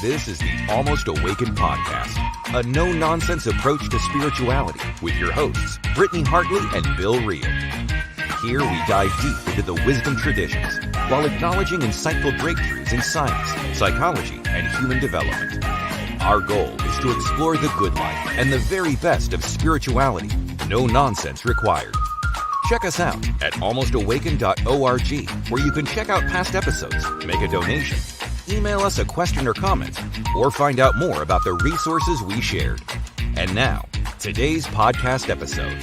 This is the Almost Awakened Podcast, a no-nonsense approach to spirituality with your hosts, Brittany Hartley and Bill Reel. Here we dive deep into the wisdom traditions while acknowledging insightful breakthroughs in science, psychology, and human development. Our goal is to explore the good life and the very best of spirituality. No nonsense required. Check us out at almostawakened.org, where you can check out past episodes, make a donation, email us a question or comment, or find out more about the resources we shared. And now, today's podcast episode.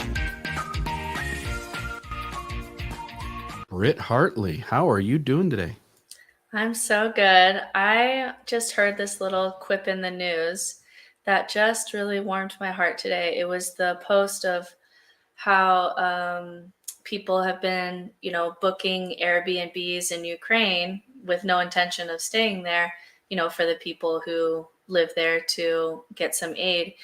Britt Hartley, how are you doing today? I'm so good. I just heard this little quip in the news that just really warmed my heart today. It was the post of how people have been, booking Airbnbs in Ukraine with no intention of staying there, for the people who live there to get some aid.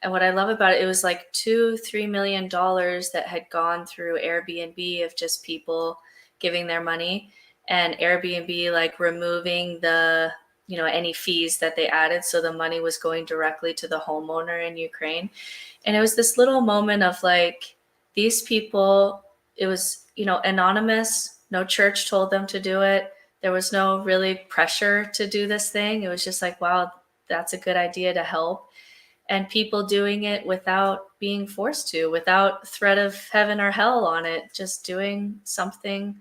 And what I love about it, it was like $2-3 million that had gone through Airbnb of just people giving their money, and Airbnb like removing the, any fees that they added. So the money was going directly to the homeowner in Ukraine. And it was this little moment of like, these people, it was, anonymous, no church told them to do it. There was no really pressure to do this thing. It was just like, wow, that's a good idea to help. And people doing it without being forced to, without threat of heaven or hell on it, just doing something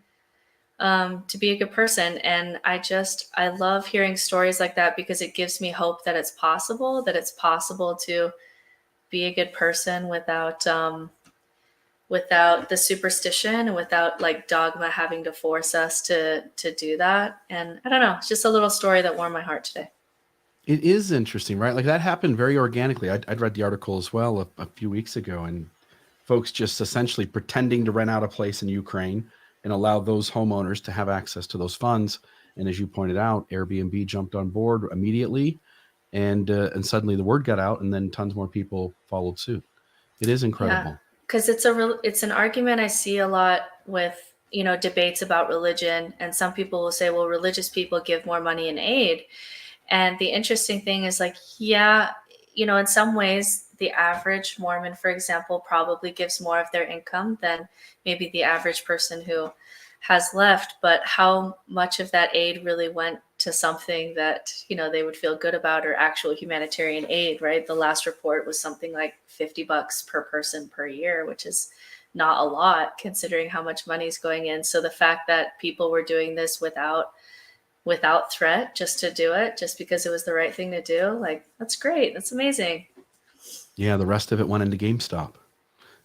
to be a good person. And I love hearing stories like that because it gives me hope that it's possible to be a good person without the superstition and without like dogma having to force us to do that. And I don't know, it's just a little story that warmed my heart today. It is interesting, right? Like that happened very organically. I'd read the article as well a few weeks ago, and folks just essentially pretending to rent out a place in Ukraine and allow those homeowners to have access to those funds. And as you pointed out, Airbnb jumped on board immediately, and suddenly the word got out, and then tons more people followed suit. It is incredible. Yeah. Because it's an argument I see a lot with, debates about religion. And some people will say, well, religious people give more money in aid. And the interesting thing is like, yeah, in some ways, the average Mormon, for example, probably gives more of their income than maybe the average person who has left. But how much of that aid really went to something that, they would feel good about, or actual humanitarian aid, right? The last report was something like $50 per person per year, which is not a lot considering how much money is going in. So the fact that people were doing this without threat, just to do it, just because it was the right thing to do, like, that's great. That's amazing. Yeah, the rest of it went into GameStop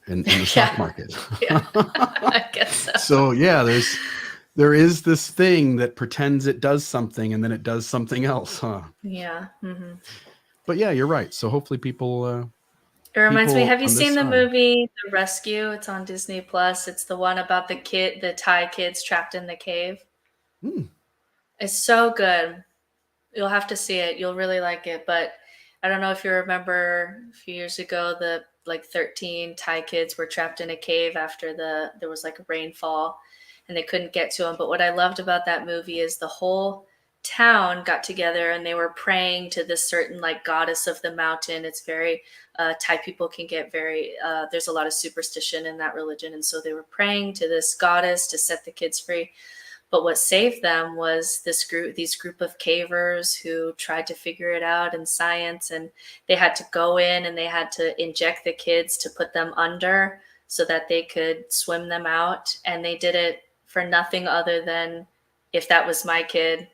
and the stock market. Yeah, I guess so. So yeah, there is this thing that pretends it does something and then it does something else, huh? Yeah. Mm-hmm. But yeah, you're right. So hopefully people. It reminds me. Have you on this seen the side. movie The Rescue? It's on Disney Plus. It's the one about the Thai kids trapped in the cave. It's so good. You'll have to see it. You'll really like it. But I don't know if you remember a few years ago, the 13 Thai kids were trapped in a cave after there was like a rainfall and they couldn't get to them. But what I loved about that movie is the whole town got together and they were praying to this certain like goddess of the mountain. It's very, Thai people can get very, there's a lot of superstition in that religion. And so they were praying to this goddess to set the kids free. But what saved them was these group of cavers who tried to figure it out in science, and they had to go in and they had to inject the kids to put them under so that they could swim them out. And they did it for nothing other than, if that was my kid,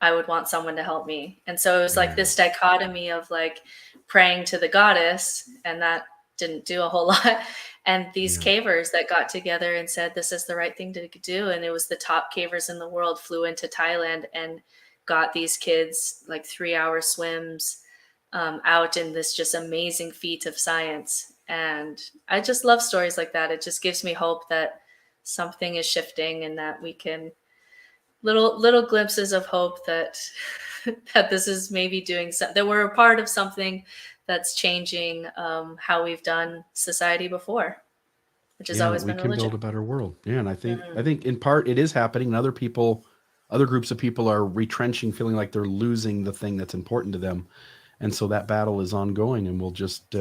I would want someone to help me. And so it was like this dichotomy of like praying to the goddess, and that didn't do a whole lot. And these cavers that got together and said, this is the right thing to do. And it was the top cavers in the world flew into Thailand and got these kids like 3-hour swims out in this just amazing feat of science. And I just love stories like that. It just gives me hope that something is shifting and that we can little glimpses of hope that this is maybe doing something, that we're a part of something that's changing how we've done society before, which has always been religion. We can build a better world. Yeah, and I think in part it is happening, and other people other groups of people are retrenching, feeling like they're losing the thing that's important to them. And so that battle is ongoing, and we'll just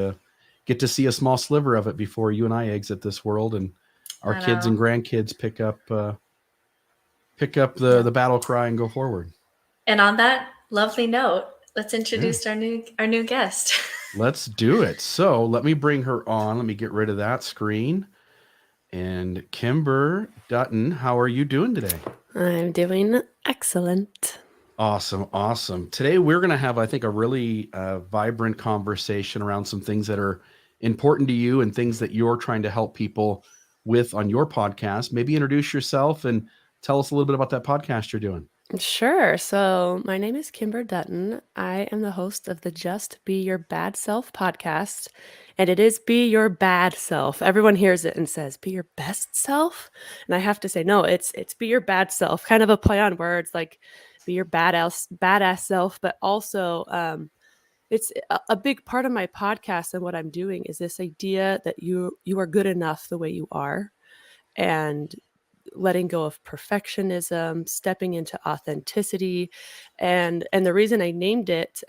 get to see a small sliver of it before you and I exit this world, and our kids and grandkids pick up the battle cry and go forward. And on that lovely note, let's introduce our new guest. Let's do it. So let me bring her on. Let me get rid of that screen. And Kimber Dutton, how are you doing today? I'm doing excellent. Awesome. Today we're going to have, I think, a really vibrant conversation around some things that are important to you and things that you're trying to help people with on your podcast. Maybe introduce yourself and tell us a little bit about that podcast you're doing. Sure. So my name is Kimber Dutton. I am the host of the Just Be Your Bad Self podcast. And it is Be Your Bad Self. Everyone hears it and says, be your best self. And I have to say, no, it's Be Your Bad Self, kind of a play on words, like be your badass self. But also it's a big part of my podcast, and what I'm doing is this idea that you are good enough the way you are, and letting go of perfectionism, stepping into authenticity. And the reason I named it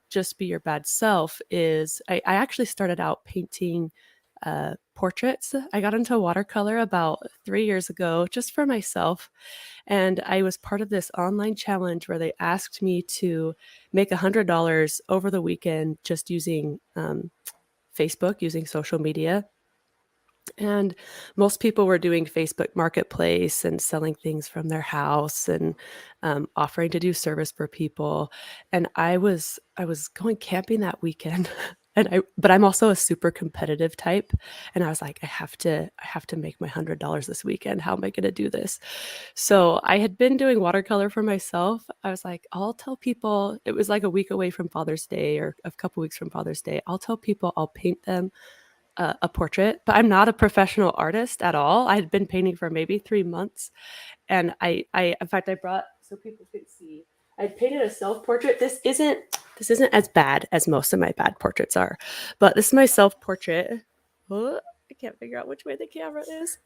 Just Be Your Bad Self is I actually started out painting portraits. I got into watercolor about 3 years ago just for myself. And I was part of this online challenge where they asked me to make $100 over the weekend just using Facebook, using social media. And most people were doing Facebook Marketplace and selling things from their house and offering to do service for people. And I was going camping that weekend, but I'm also a super competitive type. And I was like, I have to make my $100 this weekend. How am I going to do this? So I had been doing watercolor for myself. I was like, I'll tell people. It was like a week away from Father's Day, or a couple weeks from Father's Day. I'll tell people I'll paint them a portrait, but I'm not a professional artist at all. I had been painting for maybe 3 months. And I in fact, I brought, so people could see, I painted a self-portrait. This isn't as bad as most of my bad portraits are, but this is my self-portrait. Oh, I can't figure out which way the camera is.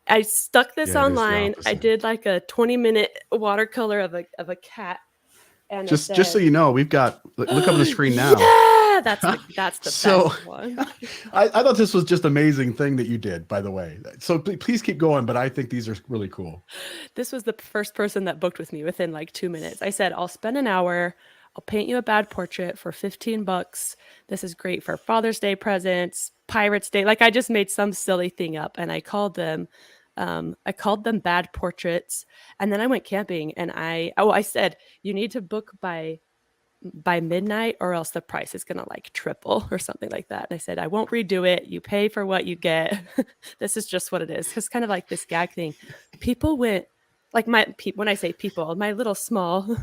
I stuck this online. I did like a 20-minute watercolor of a cat. And just so you know, we've got, look up on the screen now. Yeah, that's the best one. I thought this was just amazing thing that you did, by the way. So please keep going, but I think these are really cool. This was the first person that booked with me within like 2 minutes. I said, I'll spend an hour. I'll paint you a bad portrait for $15. This is great for Father's Day presents, Pirates Day. Like, I just made some silly thing up, and I called them bad portraits. And then I went camping, and I said, you need to book by midnight or else the price is going to like triple or something like that. And I said, I won't redo it. You pay for what you get. This is just what it is. It's kind of like this gag thing. People went, like when I say people, my little small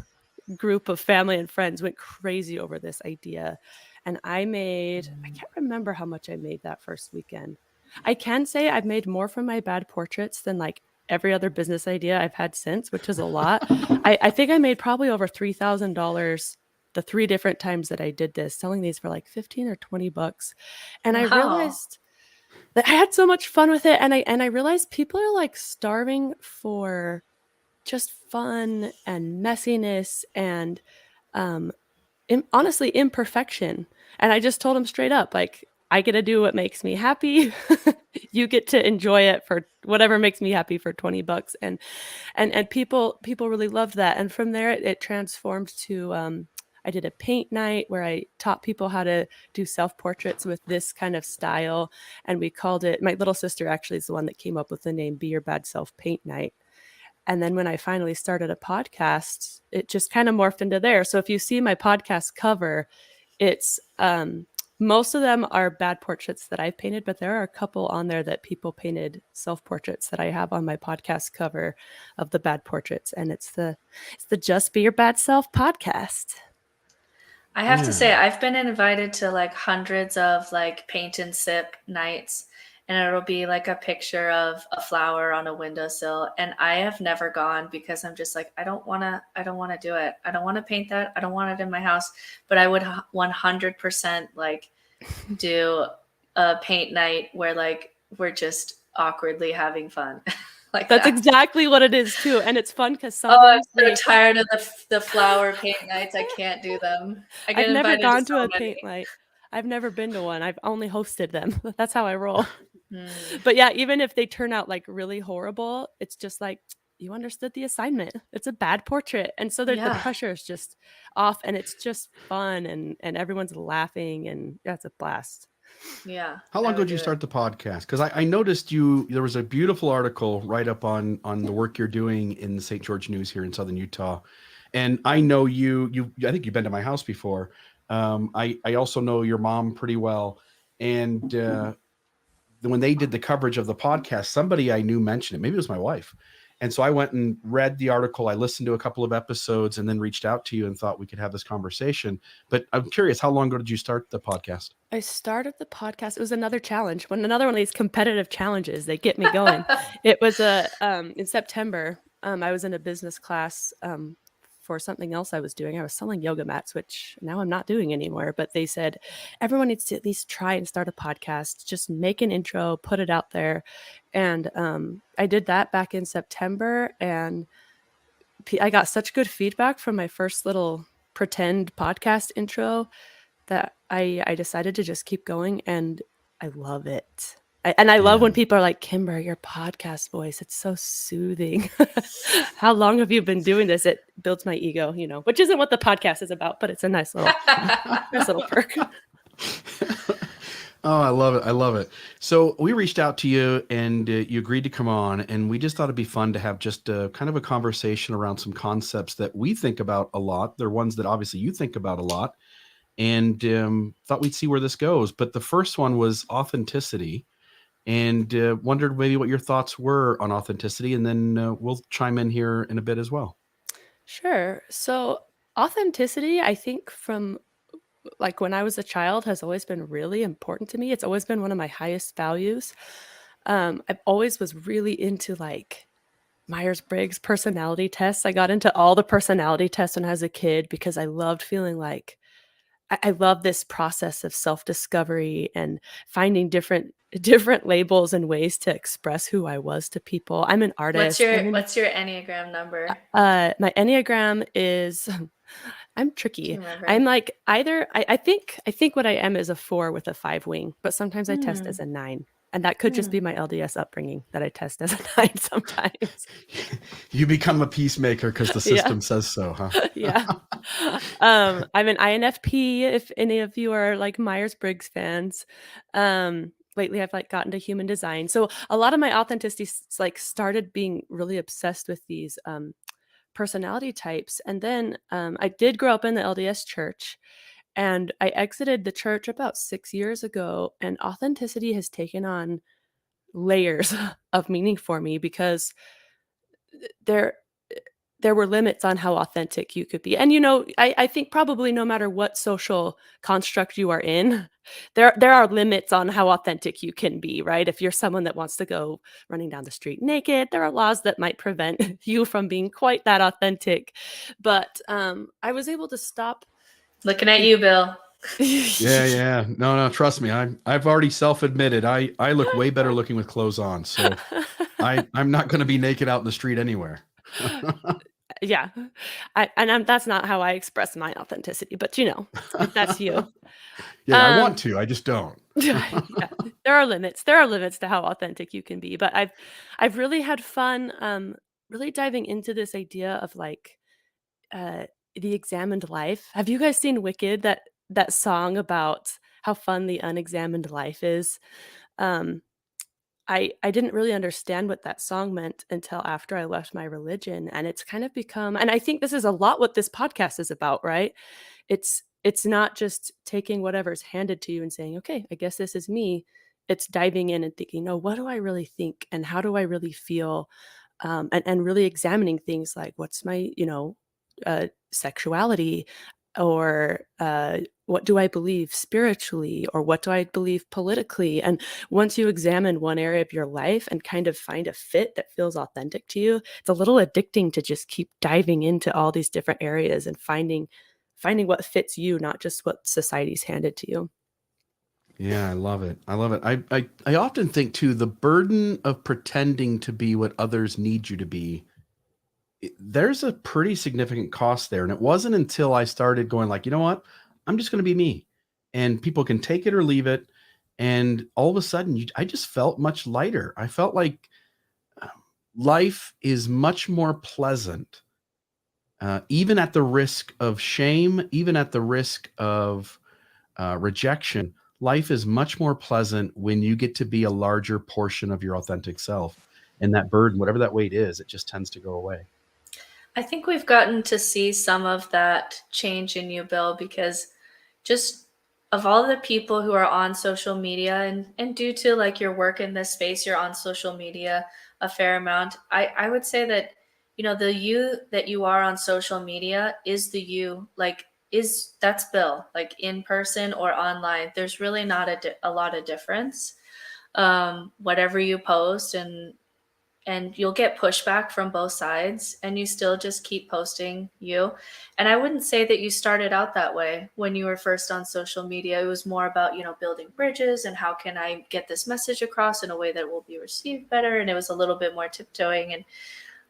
group of family and friends went crazy over this idea. And I can't remember how much I made that first weekend. I can say I've made more from my bad portraits than like every other business idea I've had since, which is a lot. I think I made probably over $3,000 the 3 different times that I did this, selling these for like $15 or $20. And I realized that I had so much fun with it. And I realized people are like starving for just fun and messiness and honestly imperfection. And I just told them straight up, like, I get to do what makes me happy. You get to enjoy it for whatever makes me happy for $20. And people really loved that. And from there it transformed to I did a paint night where I taught people how to do self-portraits with this kind of style. And we called it, my little sister actually is the one that came up with the name Be Your Bad Self Paint Night. And then when I finally started a podcast, it just kind of morphed into there. So if you see my podcast cover, it's most of them are bad portraits that I've painted, but there are a couple on there that people painted self-portraits that I have on my podcast cover of the bad portraits. And it's the Just Be Your Bad Self podcast. I have to say, I've been invited to like hundreds of like paint and sip nights, and it'll be like a picture of a flower on a windowsill. And I have never gone because I'm just like, I don't want to do it. I don't want to paint that. I don't want it in my house, but I would 100% like do a paint night where like we're just awkwardly having fun. like That's that. exactly what it is too. And it's fun because Oh, I'm sometimes so tired of the flower paint nights. I can't do them. I I've get never invited to gone to so a many. paint night. I've never been to one. I've only hosted them. That's how I roll. Hmm. But yeah, even if they turn out like really horrible, it's just like you understood the assignment. It's a bad portrait. And so the Yeah. pressure is just off and it's just fun and everyone's laughing and that's a blast. Yeah. How I long ago would did you do start the podcast? Because I noticed there was a beautiful article right up on the work you're doing in the St. George News here in Southern Utah. And I know I think you've been to my house before. I also know your mom pretty well. And when they did the coverage of the podcast, somebody I knew mentioned it. Maybe it was my wife. And so I went and read the article. I listened to a couple of episodes and then reached out to you and thought we could have this conversation. But I'm curious, how long ago did you start the podcast? I started the podcast. It was another challenge. Another one of these competitive challenges, they get me going. It was in September. I was in a business class for something else I was doing. I was selling yoga mats, which now I'm not doing anymore. But they said everyone needs to at least try and start a podcast. Just make an intro, put it out there, and I did that back in September, and I got such good feedback from my first little pretend podcast intro that I decided to just keep going, and I love it. I love when people are like, Kimber, your podcast voice, it's so soothing. How long have you been doing this? It builds my ego, which isn't what the podcast is about, but it's a nice little perk. Oh, I love it. I love it. So we reached out to you and you agreed to come on, and we just thought it'd be fun to have just kind of a conversation around some concepts that we think about a lot. They're ones that obviously you think about a lot, and thought we'd see where this goes. But the first one was authenticity, and wondered maybe what your thoughts were on authenticity, and then we'll chime in here in a bit as well. Sure. So authenticity, I think from like when I was a child has always been really important to me. It's always been one of my highest values. I've always was really into like Myers-Briggs personality tests. I got into all the personality tests when I was a kid because I loved feeling like I love this process of self-discovery and finding different labels and ways to express who I was to people. I'm an artist. What's your Enneagram number? My Enneagram is I'm tricky. I'm like either I think what I am is a 4 with a 5 wing, but sometimes I test as a 9. And that could just be my LDS upbringing that I test as a 9 sometimes. You become a peacemaker because the system says so, huh? Yeah. I'm an INFP, if any of you are like Myers-Briggs fans. Lately I've like gotten to human design. So a lot of my authenticity like started being really obsessed with these personality types. And then I did grow up in the LDS church, and I exited the church about 6 years ago, and authenticity has taken on layers of meaning for me because there were limits on how authentic you could be. And I think probably no matter what social construct you are in, there are limits on how authentic you can be, right? If you're someone that wants to go running down the street naked, there are laws that might prevent you from being quite that authentic. But I was able to stop looking at you, Bill. Yeah. No, trust me. I've already self-admitted I look way better looking with clothes on. So I'm not going to be naked out in the street anywhere. Yeah. That's not how I express my authenticity, but that's you. Yeah, I want to, I just don't. Yeah. There are limits. There are limits to how authentic you can be, but I've really had fun really diving into this idea of like the examined life. Have you guys seen Wicked, that song about how fun the unexamined life is? I didn't really understand what that song meant until after I left my religion, and it's kind of become, and I think this is a lot what this podcast is about, right? It's not just taking whatever's handed to you and saying, okay, I guess this is me. It's diving in and thinking, no, what do I really think and how do I really feel? And really examining things like what's my, sexuality, or what do I believe spiritually, or what do I believe politically? And once you examine one area of your life and kind of find a fit that feels authentic to you, it's a little addicting to just keep diving into all these different areas and finding what fits you, not just what society's handed to you. Yeah, I love it. I love it. I often think too, the burden of pretending to be what others need you to be, there's a pretty significant cost there. And it wasn't until I started going like, you know what, I'm just going to be me, and people can take it or leave it. And all of a sudden, I just felt much lighter. I felt like um, life is much more pleasant, even at the risk of shame, even at the risk of rejection. Life is much more pleasant when you get to be a larger portion of your authentic self. And that burden, whatever that weight is, it just tends to go away. I think we've gotten to see some of that change in you, Bill, because just of all the people who are on social media, and due to like your work in this space, you're on social media a fair amount. I would say that, the you that you are on social media is the you, like, that's Bill, like in person or online. There's really not a lot of difference. Whatever you post, and you'll get pushback from both sides, and you still just keep posting you. And I wouldn't say that you started out that way when you were first on social media. It was more about, building bridges and how can I get this message across in a way that will be received better. And it was a little bit more tiptoeing. And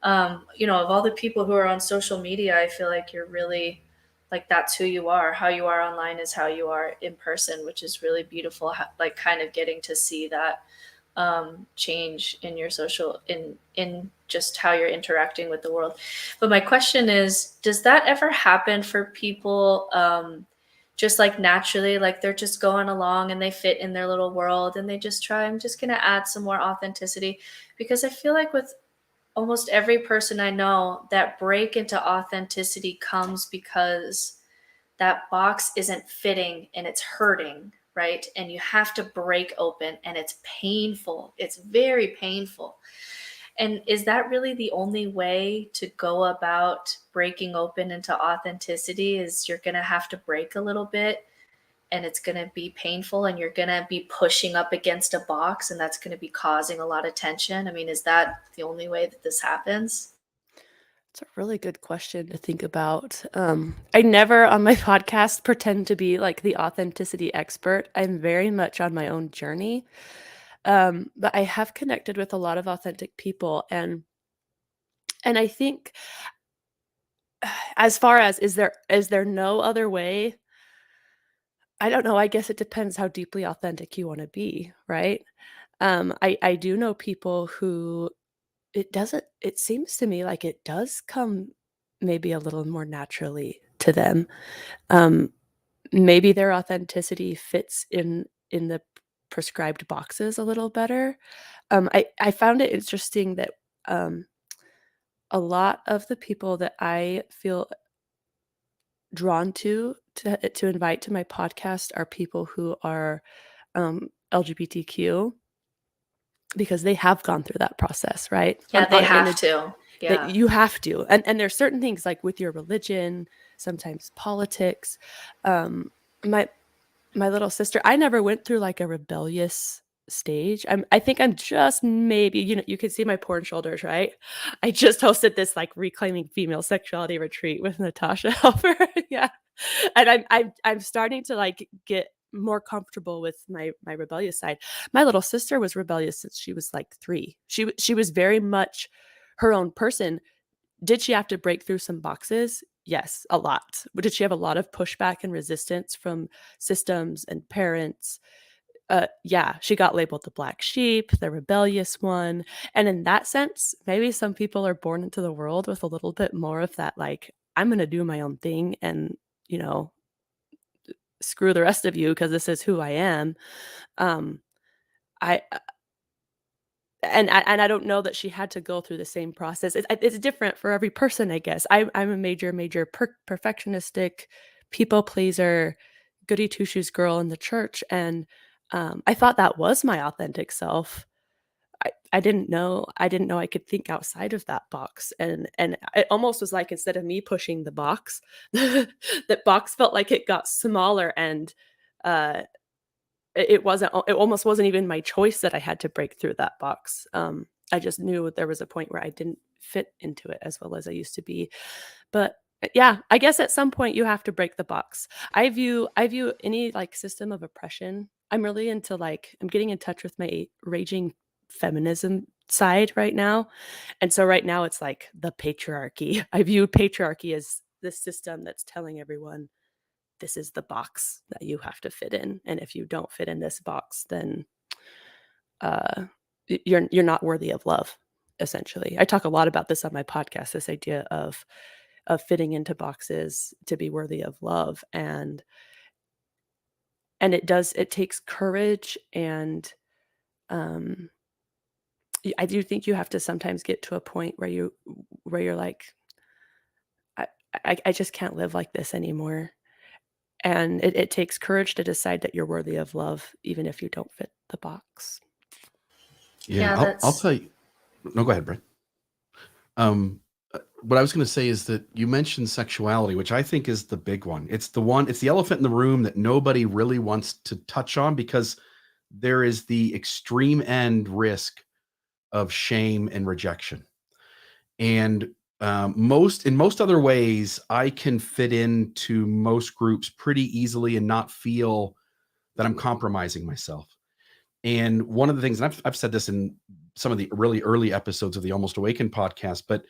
of all the people who are on social media, I feel like you're really, like, that's who you are. How you are online is how you are in person, which is really beautiful. Like, kind of getting to see that change in your social, in just how you're interacting with the world. But my question is, does that ever happen for people, just like naturally, like they're just going along and they fit in their little world and they just try, I'm just going to add some more authenticity? Because I feel like with almost every person I know, that break into authenticity comes because that box isn't fitting and it's hurting, right? And you have to break open, and it's painful. It's very painful. And is that really the only way to go about breaking open into authenticity? Is you're going to have to break a little bit, and it's going to be painful, and you're going to be pushing up against a box, and that's going to be causing a lot of tension? I mean, is that the only way that this happens? It's a really good question to think about. I never on my podcast pretend to be like the authenticity expert. I'm very much on my own journey. But I have connected with a lot of authentic people, and I think as far as is there no other way? I don't know. I guess it depends how deeply authentic you want to be, right? I do know people who it seems to me like it does come maybe a little more naturally to them. Um, Maybe their authenticity fits in the prescribed boxes a little better. I found it interesting that um, a lot of the people that I feel drawn to invite to my podcast are people who are LGBTQ, because they have gone through that process, right? Yeah, they In have a to. That Yeah. you have to, and there's certain things like with your religion, sometimes politics. Um, my my little sister, I never went through like a rebellious stage. I think I'm just maybe, you can see my porn shoulders, right? I just hosted this like reclaiming female sexuality retreat with Natasha Helfer. Yeah. And I'm starting to like get more comfortable with my rebellious side. My little sister was rebellious since she was like 3. She was very much her own person. Did she have to break through some boxes? Yes, a lot. But did she have a lot of pushback and resistance from systems and parents? Yeah, she got labeled the black sheep, the rebellious one. And in that sense, maybe some people are born into the world with a little bit more of that, like, I'm going to do my own thing and, you know, screw the rest of you because this is who I am. Um, I and I don't know that she had to go through the same process. It's different for every person, I guess. I'm a major perfectionistic people pleaser, goody two shoes girl in the church, and I thought that was my authentic self. I didn't know I could think outside of that box, and it almost was like instead of me pushing the box, that box felt like it got smaller, and uh, it almost wasn't even my choice that I had to break through that box. I just knew there was a point where I didn't fit into it as well as I used to be. But yeah, I guess at some point you have to break the box. I view any like system of oppression I'm really into I'm getting in touch with my raging feminism side right now. And so right now it's like the patriarchy. I view patriarchy as the system that's telling everyone this is the box that you have to fit in. And if you don't fit in this box, then you're not worthy of love, essentially. I talk a lot about this on my podcast, this idea of fitting into boxes to be worthy of love. And it takes courage and um I do think you have to sometimes get to a point where you're like, I, I just can't live like this anymore. And it takes courage to decide that you're worthy of love, even if you don't fit the box. Yeah, Yeah, I'll that's tell you. No, go ahead, Brett. What I was going to say is that you mentioned sexuality, which I think is the big one. It's the elephant in the room that nobody really wants to touch on because there is the extreme end risk of shame and rejection. And in most other ways, I can fit into most groups pretty easily and not feel that I'm compromising myself. And one of the things, and I've said this in some of the really early episodes of the Almost Awakened podcast, but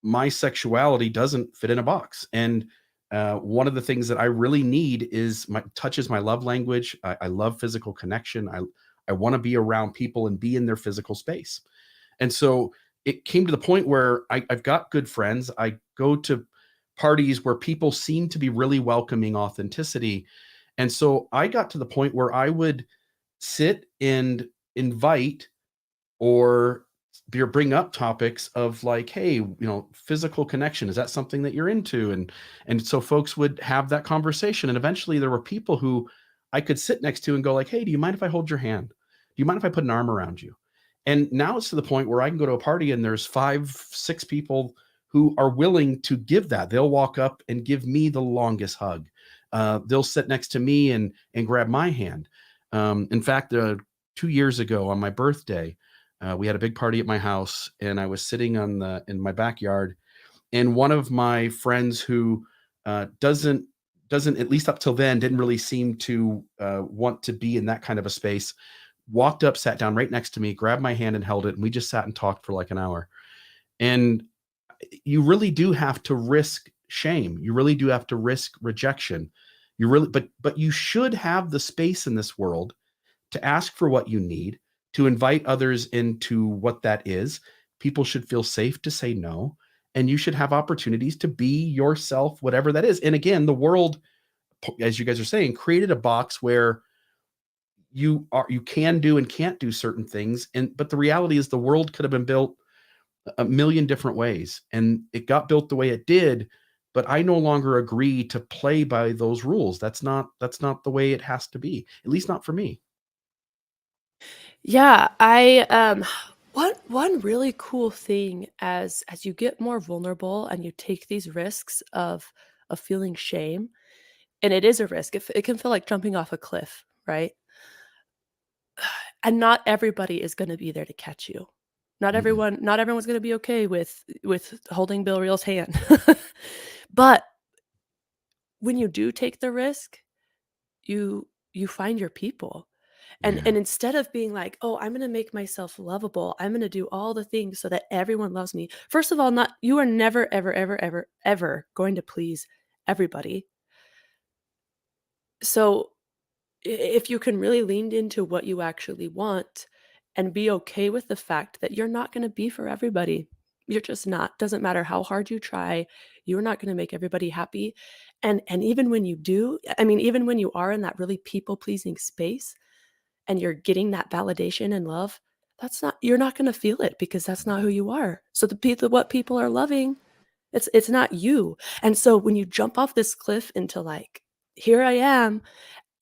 my sexuality doesn't fit in a box. And one of the things that I really need is touch is my love language. I love physical connection. I want to be around people and be in their physical space. And so it came to the point where I've got good friends. I go to parties where people seem to be really welcoming authenticity. And so I got to the point where I would sit and invite or bring up topics of like, hey, physical connection, is that something that you're into? And so folks would have that conversation, and eventually there were people who I could sit next to and go like, hey, do you mind if I hold your hand? Do you mind if I put an arm around you? And now it's to the point where I can go to a party and there's 5-6 people who are willing to give that. They'll walk up and give me the longest hug. They'll sit next to me and grab my hand. In fact, 2 years ago on my birthday, we had a big party at my house, and I was sitting in my backyard, and one of my friends who doesn't at least up till then didn't really seem to want to be in that kind of a space, walked up, sat down right next to me, grabbed my hand and held it, and we just sat and talked for like an hour. And you really do have to risk shame. You really do have to risk rejection. But you should have the space in this world to ask for what you need, to invite others into what that is. People should feel safe to say no, and you should have opportunities to be yourself, whatever that is. And again, the world, as you guys are saying, created a box where you can do and can't do certain things. But the reality is the world could have been built a million different ways, and it got built the way it did. But I no longer agree to play by those rules. That's not the way it has to be, at least not for me. Yeah, one really cool thing as you get more vulnerable and you take these risks of feeling shame, and it is a risk. It can feel like jumping off a cliff, right? And not everybody is going to be there to catch you. Not Mm-mm. everyone's going to be okay with holding Bill Reel's hand. But when you do take the risk, you find your people. And Yeah. instead of being like, "Oh, I'm gonna make myself lovable. I'm gonna do all the things so that everyone loves me." First of all, not you are never, ever, ever, ever, ever going to please everybody. So if you can really lean into what you actually want and be okay with the fact that you're not gonna be for everybody. You're just not. Doesn't matter how hard you try, you're not gonna make everybody happy. And even when you do, I mean, even when you are in that really people-pleasing space, and you're getting that validation and love, you're not gonna feel it because that's not who you are. So what people are loving, it's not you. And so when you jump off this cliff into like, here I am,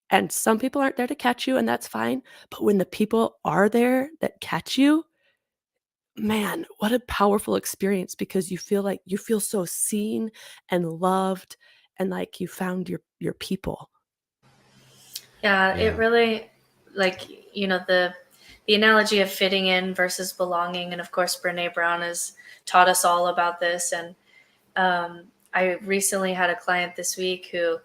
and some people aren't there to catch you, and that's fine. But when the people are there that catch you, man, what a powerful experience because you feel so seen and loved and like you found your people. Yeah, it Yeah. really, like, the analogy of fitting in versus belonging, and of course Brene Brown has taught us all about this. And I recently had a client this week who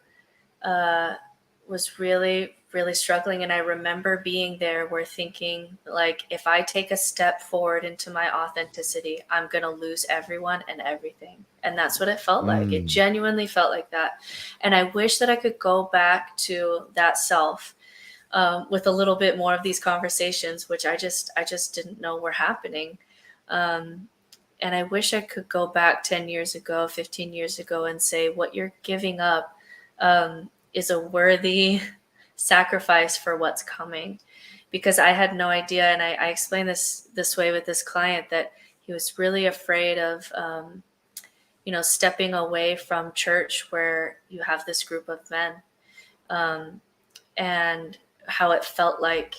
was really really struggling. And I remember being there where thinking, like, if I take a step forward into my authenticity, I'm going to lose everyone and everything. And that's what it felt like. It genuinely felt like that. And I wish that I could go back to that self with a little bit more of these conversations, which I just didn't know were happening. And I wish I could go back 10 years ago, 15 years ago, and say, what you're giving up is a worthy sacrifice for what's coming. Because I had no idea. And I explained this way with this client, that he was really afraid of, stepping away from church where you have this group of men, and how it felt like.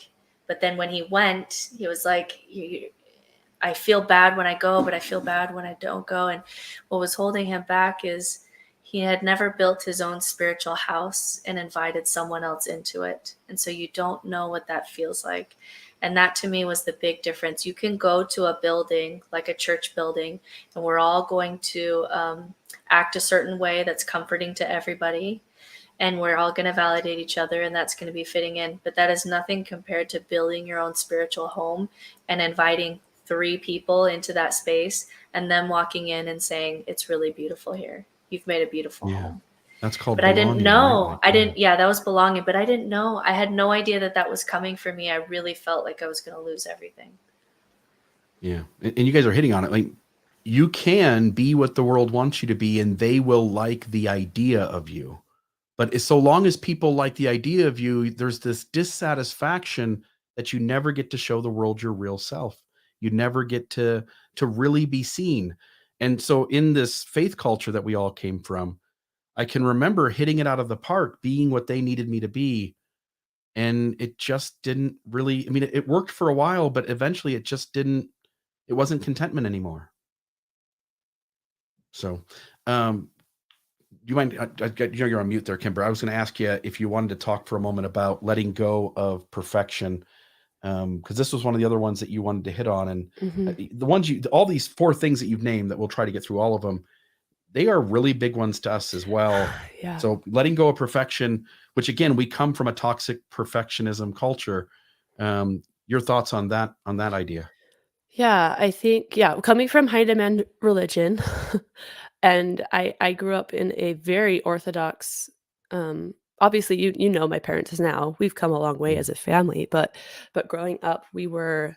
But then when he went, he was like, I feel bad when I go, but I feel bad when I don't go. And what was holding him back is he had never built his own spiritual house and invited someone else into it. And so you don't know what that feels like. And that to me was the big difference. You can go to a building, like a church building, and we're all going to act a certain way that's comforting to everybody. And we're all going to validate each other, and that's going to be fitting in. But that is nothing compared to building your own spiritual home and inviting 3 people into that space, and them walking in and saying, it's really beautiful here. You've made a beautiful home. That's called But I didn't know. Right? That was belonging. But I didn't know. I had no idea that was coming for me. I really felt like I was going to lose everything. Yeah. And you guys are hitting on it. Like, you can be what the world wants you to be, and they will like the idea of you. But so long as people like the idea of you, there's this dissatisfaction that you never get to show the world your real self. You never get to really be seen. And so in this faith culture that we all came from, I can remember hitting it out of the park, being what they needed me to be. And it just didn't really, I mean, it worked for a while, but eventually it wasn't contentment anymore. So, do you mind? You're on mute there, Kimber. I was going to ask you if you wanted to talk for a moment about letting go of perfection, because this was one of the other ones that you wanted to hit on, and the ones all these 4 things that you've named, that we'll try to get through all of them, they are really big ones to us as well. Yeah. So letting go of perfection, which again, we come from a toxic perfectionism culture. Your thoughts on that idea? Yeah, I think, coming from high demand religion, and I grew up in a very orthodox, obviously you know my parents now. We've come a long way as a family, but growing up we were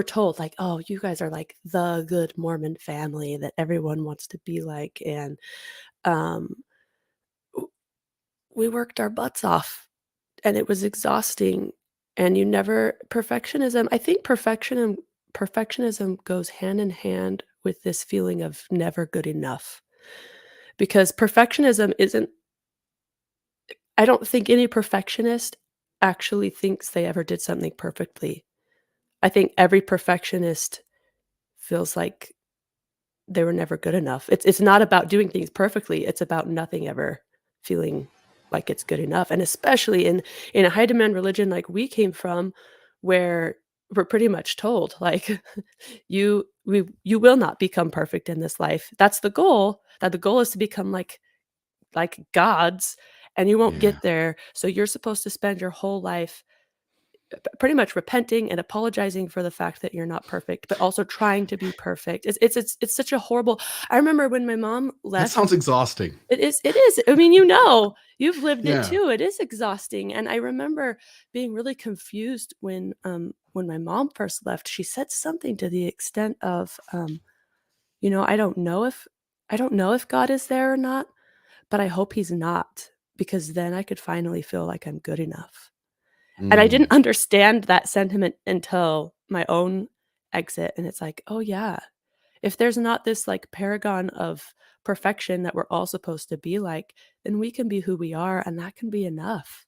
told, like, oh, you guys are like the good Mormon family that everyone wants to be like, and we worked our butts off, and it was exhausting. And perfectionism, I think perfectionism goes hand in hand with this feeling of never good enough. Because perfectionism isn't, I don't think any perfectionist actually thinks they ever did something perfectly. I think every perfectionist feels like they were never good enough. It's not about doing things perfectly, it's about nothing ever feeling like it's good enough. And especially in a high demand religion like we came from, where we're pretty much told, like, you will not become perfect in this life. That's the goal. That the goal is to become like gods, and you won't get there. So you're supposed to spend your whole life pretty much repenting and apologizing for the fact that you're not perfect, but also trying to be perfect. It's such a horrible. I remember when my mom left. That sounds exhausting. It is. I mean, you've lived it too. It is exhausting. And I remember being really confused when my mom first left. She said something to the extent of, I don't know if God is there or not, but I hope he's not, because then I could finally feel like I'm good enough. And I didn't understand that sentiment until my own exit. And it's like, oh yeah, if there's not this like paragon of perfection that we're all supposed to be like, then we can be who we are, and that can be enough.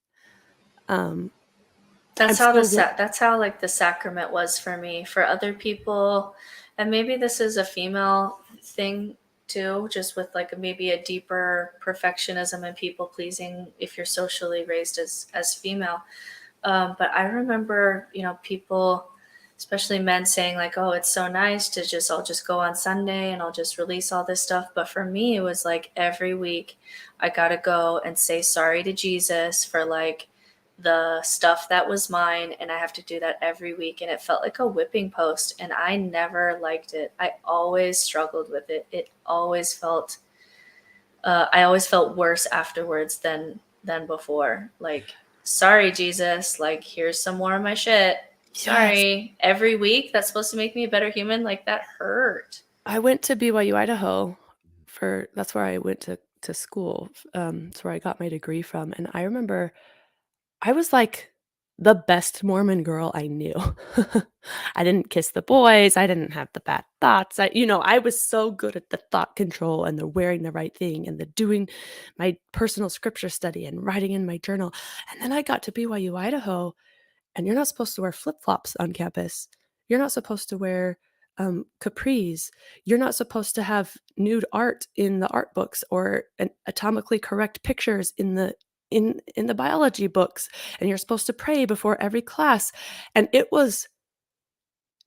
That's how like the sacrament was for me. For other people, and maybe this is a female thing too, just with like maybe a deeper perfectionism and people pleasing if you're socially raised as female. But I remember, people, especially men, saying like, oh, it's so nice to I'll just go on Sunday and I'll just release all this stuff. But for me, it was like every week I got to go and say sorry to Jesus for like the stuff that was mine, and I have to do that every week, and it felt like a whipping post, and I never liked it. I always struggled with it. It always felt I always felt worse afterwards than before. Like, sorry, Jesus, like, here's some more of my shit. Sorry. Yes. Every week that's supposed to make me a better human, like, that hurt. I went to BYU, Idaho that's where I went to school. It's where I got my degree from. And I remember I was like the best Mormon girl I knew. I didn't kiss the boys. I didn't have the bad thoughts. I was so good at the thought control and the wearing the right thing and the doing my personal scripture study and writing in my journal. And then I got to BYU, Idaho, and you're not supposed to wear flip-flops on campus. You're not supposed to wear capris. You're not supposed to have nude art in the art books or atomically correct pictures in the biology books, and you're supposed to pray before every class. And it was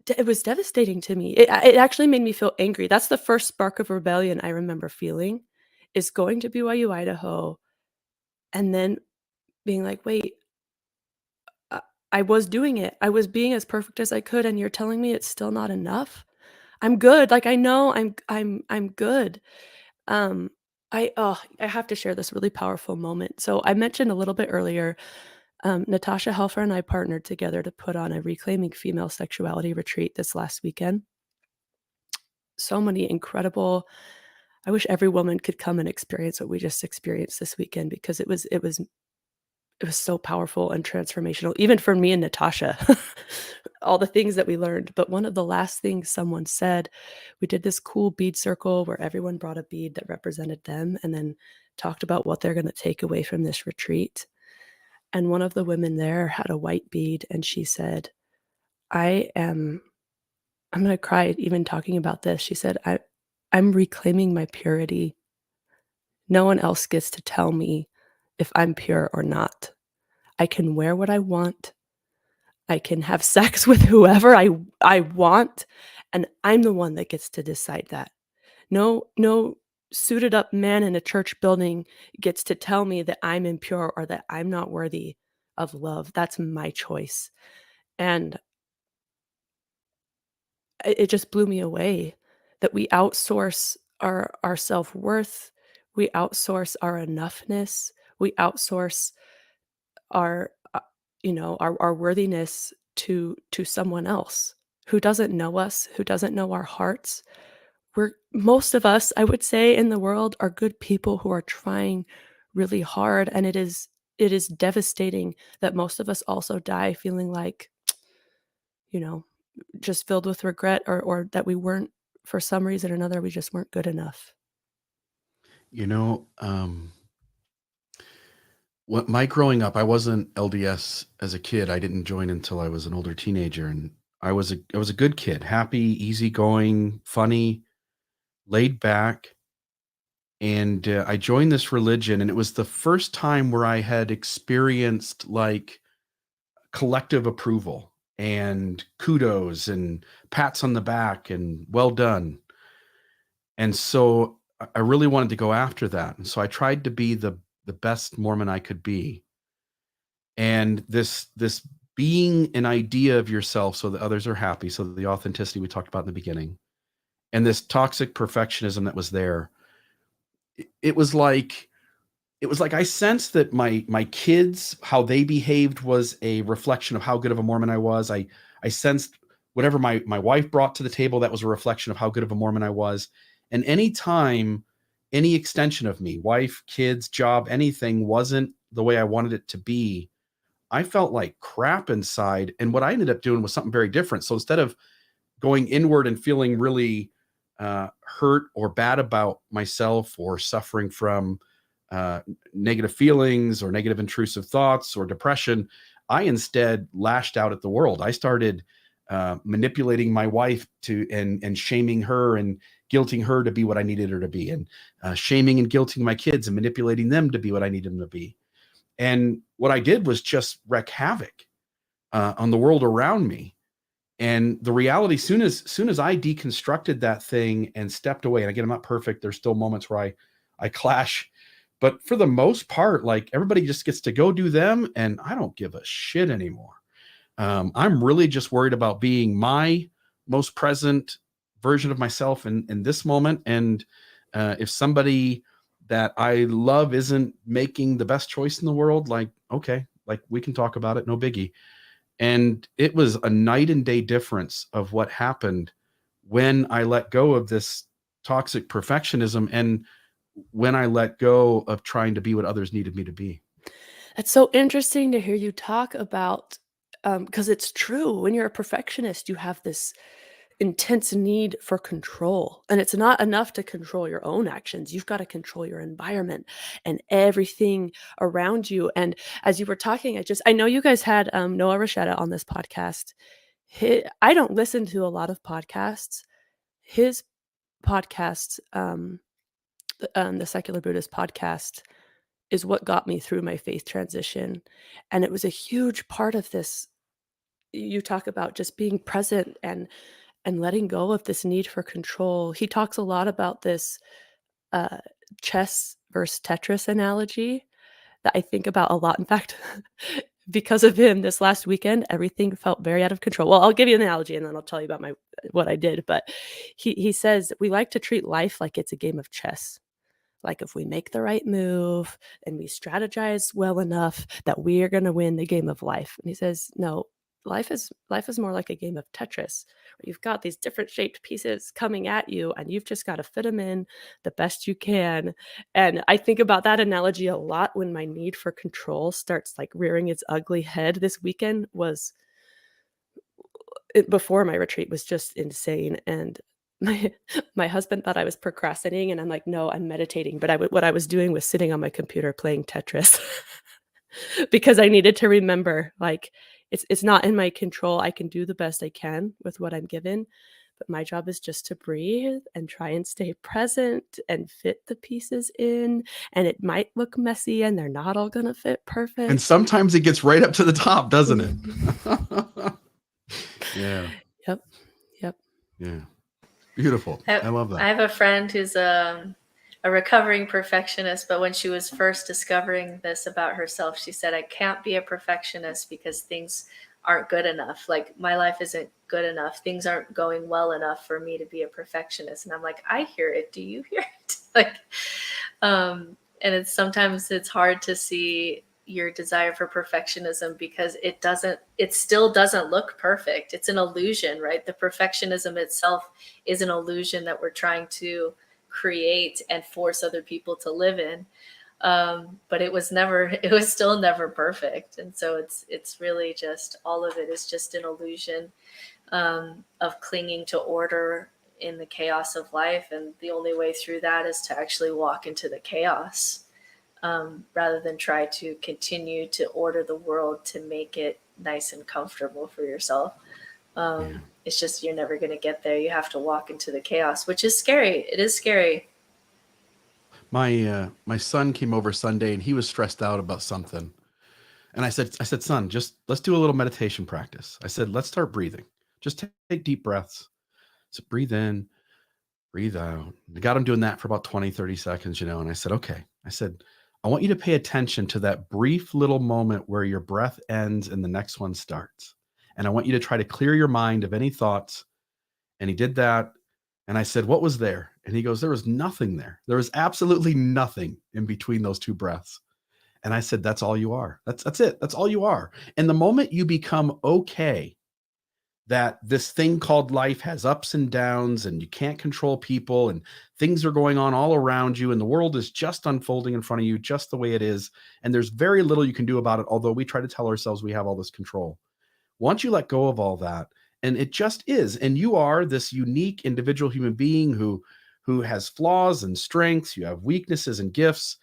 devastating to me. It actually made me feel angry. That's the first spark of rebellion I remember feeling, is going to BYU, Idaho, and then being like, wait, I was doing it. I was being as perfect as I could, and you're telling me it's still not enough? I'm good. Like, I know I'm good. I have to share this really powerful moment. So I mentioned a little bit earlier, Natasha Helfer and I partnered together to put on a Reclaiming Female Sexuality retreat this last weekend. So many incredible. I wish every woman could come and experience what we just experienced this weekend, because it was so powerful and transformational, even for me and Natasha, all the things that we learned. But one of the last things someone said, we did this cool bead circle where everyone brought a bead that represented them and then talked about what they're going to take away from this retreat. And one of the women there had a white bead, and she said, I'm going to cry even talking about this. She said, I'm reclaiming my purity. No one else gets to tell me if I'm pure or not. I can wear what I want. I can have sex with whoever I want, and I'm the one that gets to decide that. No suited up man in a church building gets to tell me that I'm impure or that I'm not worthy of love. That's my choice. And it just blew me away that we outsource our self-worth, we outsource our enoughness, we outsource our our worthiness to someone else who doesn't know us, who doesn't know our hearts. Most of us, I would say, in the world are good people who are trying really hard, and it is devastating that most of us also die feeling like, just filled with regret, or that we weren't, for some reason or another, we just weren't good enough. My growing up, I wasn't LDS as a kid. I didn't join until I was an older teenager, and I was a good kid, happy, easygoing, funny, laid back. And I joined this religion, and it was the first time where I had experienced like collective approval and kudos and pats on the back and well done. And so I really wanted to go after that. And so I tried to be the best Mormon I could be. And this being an idea of yourself so that others are happy, so that the authenticity we talked about in the beginning, and this toxic perfectionism that was there, it was like I sensed that my kids, how they behaved was a reflection of how good of a Mormon I was. I sensed whatever my wife brought to the table, that was a reflection of how good of a Mormon I was. And anytime any extension of me, wife, kids, job, anything wasn't the way I wanted it to be, I felt like crap inside. And what I ended up doing was something very different. So instead of going inward and feeling really hurt or bad about myself, or suffering from negative feelings or negative intrusive thoughts or depression, I instead lashed out at the world. I started manipulating my wife and shaming her and guilting her to be what I needed her to be, and shaming and guilting my kids and manipulating them to be what I needed them to be. And what I did was just wreak havoc on the world around me. And the reality, soon as I deconstructed that thing and stepped away, and again, I'm not perfect. There's still moments where I clash, But for the most part, like everybody just gets to go do them, and I don't give a shit anymore. I'm really just worried about being my most present version of myself in this moment. And if somebody that I love isn't making the best choice in the world, like, okay, like we can talk about it, no biggie. And it was a night and day difference of what happened when I let go of this toxic perfectionism and when I let go of trying to be what others needed me to be. It's so interesting to hear you talk about, because it's true. When you're a perfectionist, you have this intense need for control, and it's not enough to control your own actions. You've got to control your environment and everything around you. And as you were talking, I know you guys had Noah Rasheta on this podcast. I don't listen to a lot of podcasts. His podcast, the Secular Buddhist podcast, is what got me through my faith transition. And it was a huge part of this. You talk about just being present and letting go of this need for control. He talks a lot about this uh, chess versus Tetris analogy that I think about a lot. In fact, because of him, this last weekend, everything felt very out of control. Well, I'll give you an analogy and then I'll tell you about what I did. But he says we like to treat life like it's a game of chess. Like if we make the right move and we strategize well enough that we are going to win the game of life. And he says, no, life is more like a game of Tetris, where you've got these different shaped pieces coming at you and you've just got to fit them in the best you can. And I think about that analogy a lot when my need for control starts like rearing its ugly head. This weekend before my retreat was just insane. And my husband thought I was procrastinating, and I'm like, no, I'm meditating. But what I was doing was sitting on my computer playing Tetris because I needed to remember, like, it's not in my control. I can do the best I can with what I'm given, but my job is just to breathe and try and stay present and fit the pieces in. And it might look messy, and they're not all gonna fit perfect. And sometimes it gets right up to the top, doesn't it? Yeah. Yep. Yeah. Beautiful. I love that. I have a friend who's a recovering perfectionist, but when she was first discovering this about herself, she said, I can't be a perfectionist because things aren't good enough. Like my life isn't good enough. Things aren't going well enough for me to be a perfectionist. And I'm like, I hear it. Do you hear it? Like, and sometimes it's hard to see your desire for perfectionism because it still doesn't look perfect. It's an illusion, right? The perfectionism itself is an illusion that we're trying to create and force other people to live in. But it was still never perfect. And so it's really just, all of it is just an illusion of clinging to order in the chaos of life. And the only way through that is to actually walk into the chaos. Rather than try to continue to order the world to make it nice and comfortable for yourself. It's just, you're never going to get there. You have to walk into the chaos, which is scary. It is scary. My son came over Sunday and he was stressed out about something. And I said, son, just let's do a little meditation practice. I said, let's start breathing. Just take deep breaths. So breathe in, breathe out. I got him doing that for about 20, 30 seconds, and I said, okay. I said, I want you to pay attention to that brief little moment where your breath ends and the next one starts. And I want you to try to clear your mind of any thoughts. And he did that. And I said, what was there? And he goes, there was nothing there. There was absolutely nothing in between those two breaths. And I said, that's all you are. That's it. That's all you are. And the moment you become okay that this thing called life has ups and downs and you can't control people and things are going on all around you and the world is just unfolding in front of you just the way it is. And there's very little you can do about it, although we try to tell ourselves we have all this control. Once you let go of all that, and it just is, and you are this unique individual human being who has flaws and strengths, you have weaknesses and gifts,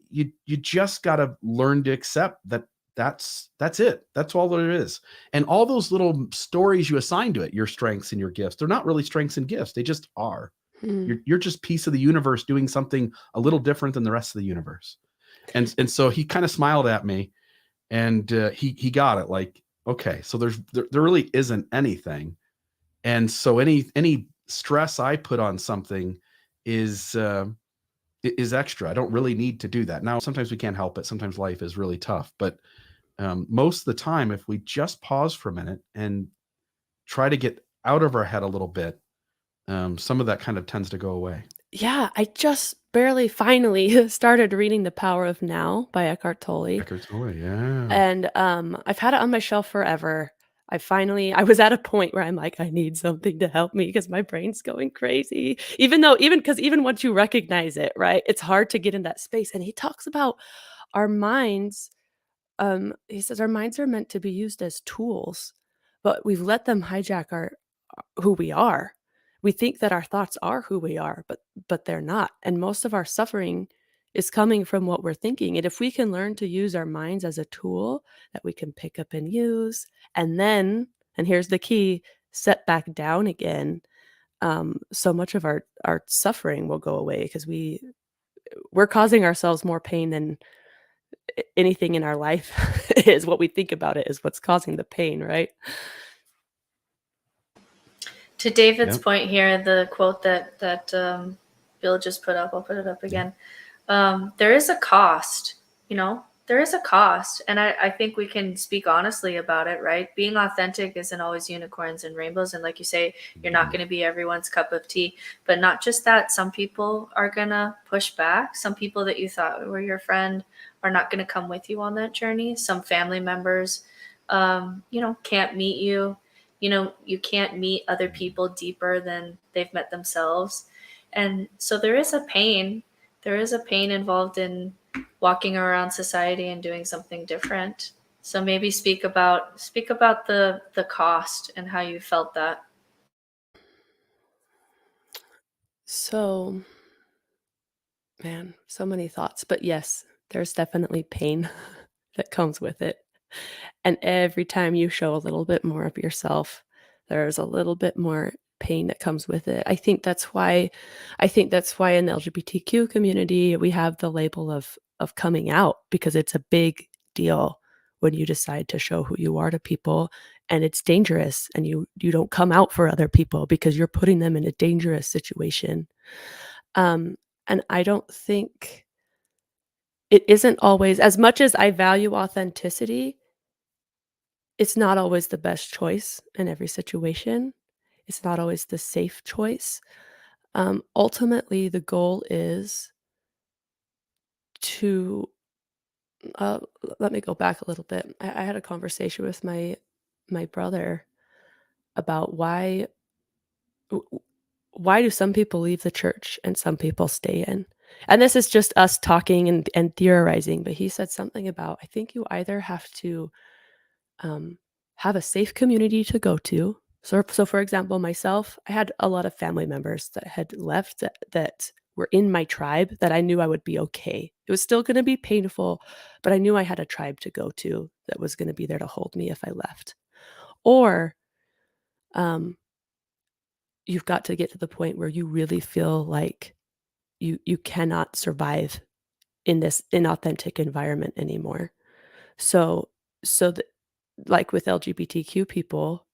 you just got to learn to accept that that's it. That's all that it is. And all those little stories you assign to it, your strengths and your gifts, they're not really strengths and gifts. They just are. You're just piece of the universe doing something a little different than the rest of the universe. And so he kind of smiled at me and he got it, like, okay, so there really isn't anything. And so any stress I put on something is is extra. I don't really need to do that. Now, sometimes we can't help it. Sometimes life is really tough. But most of the time, if we just pause for a minute and try to get out of our head a little bit, some of that kind of tends to go away. Yeah, I just barely finally started reading The Power of Now by Eckhart Tolle. Eckhart Tolle, yeah. And I've had it on my shelf forever. I was at a point where I'm like, I need something to help me because my brain's going crazy. Even once you recognize it, right? It's hard to get in that space. And he talks about our minds. He says our minds are meant to be used as tools, but we've let them hijack our who we are. We think that our thoughts are who we are, but they're not. And most of our suffering is coming from what we're thinking. And if we can learn to use our minds as a tool that we can pick up and use, and then, and here's the key, set back down again, so much of our suffering will go away because we're causing ourselves more pain than anything in our life is. What we think about it is what's causing the pain, right? To David's point here, the quote that Bill just put up, I'll put it up again. There is a cost, there is a cost. And I think we can speak honestly about it, right? Being authentic isn't always unicorns and rainbows. And like you say, you're not going to be everyone's cup of tea. But not just that, some people are going to push back. Some people that you thought were your friend are not going to come with you on that journey. Some family members, can't meet you. You can't meet other people deeper than they've met themselves. And so there is a pain. There is a pain involved in walking around society and doing something different. So maybe speak about the cost and how you felt that. So, man, so many thoughts. But yes, there's definitely pain that comes with it. And every time you show a little bit more of yourself, there's a little bit more pain that comes with it. I think that's why in the LGBTQ community we have the label of coming out, because it's a big deal when you decide to show who you are to people, and it's dangerous, and you don't come out for other people because you're putting them in a dangerous situation. And I don't think it isn't always, as much as I value authenticity, it's not always the best choice in every situation. It's not always the safe choice. Ultimately, the goal is to let me go back a little bit. I had a conversation with my brother about why do some people leave the church and some people stay in. And this is just us talking and theorizing, but he said something about, I think you either have to have a safe community to go to. So for example, myself, I had a lot of family members that had left that were in my tribe that I knew I would be okay. It was still going to be painful, but I knew I had a tribe to go to that was going to be there to hold me if I left. Or you've got to get to the point where you really feel like you cannot survive in this inauthentic environment anymore. So like with LGBTQ people,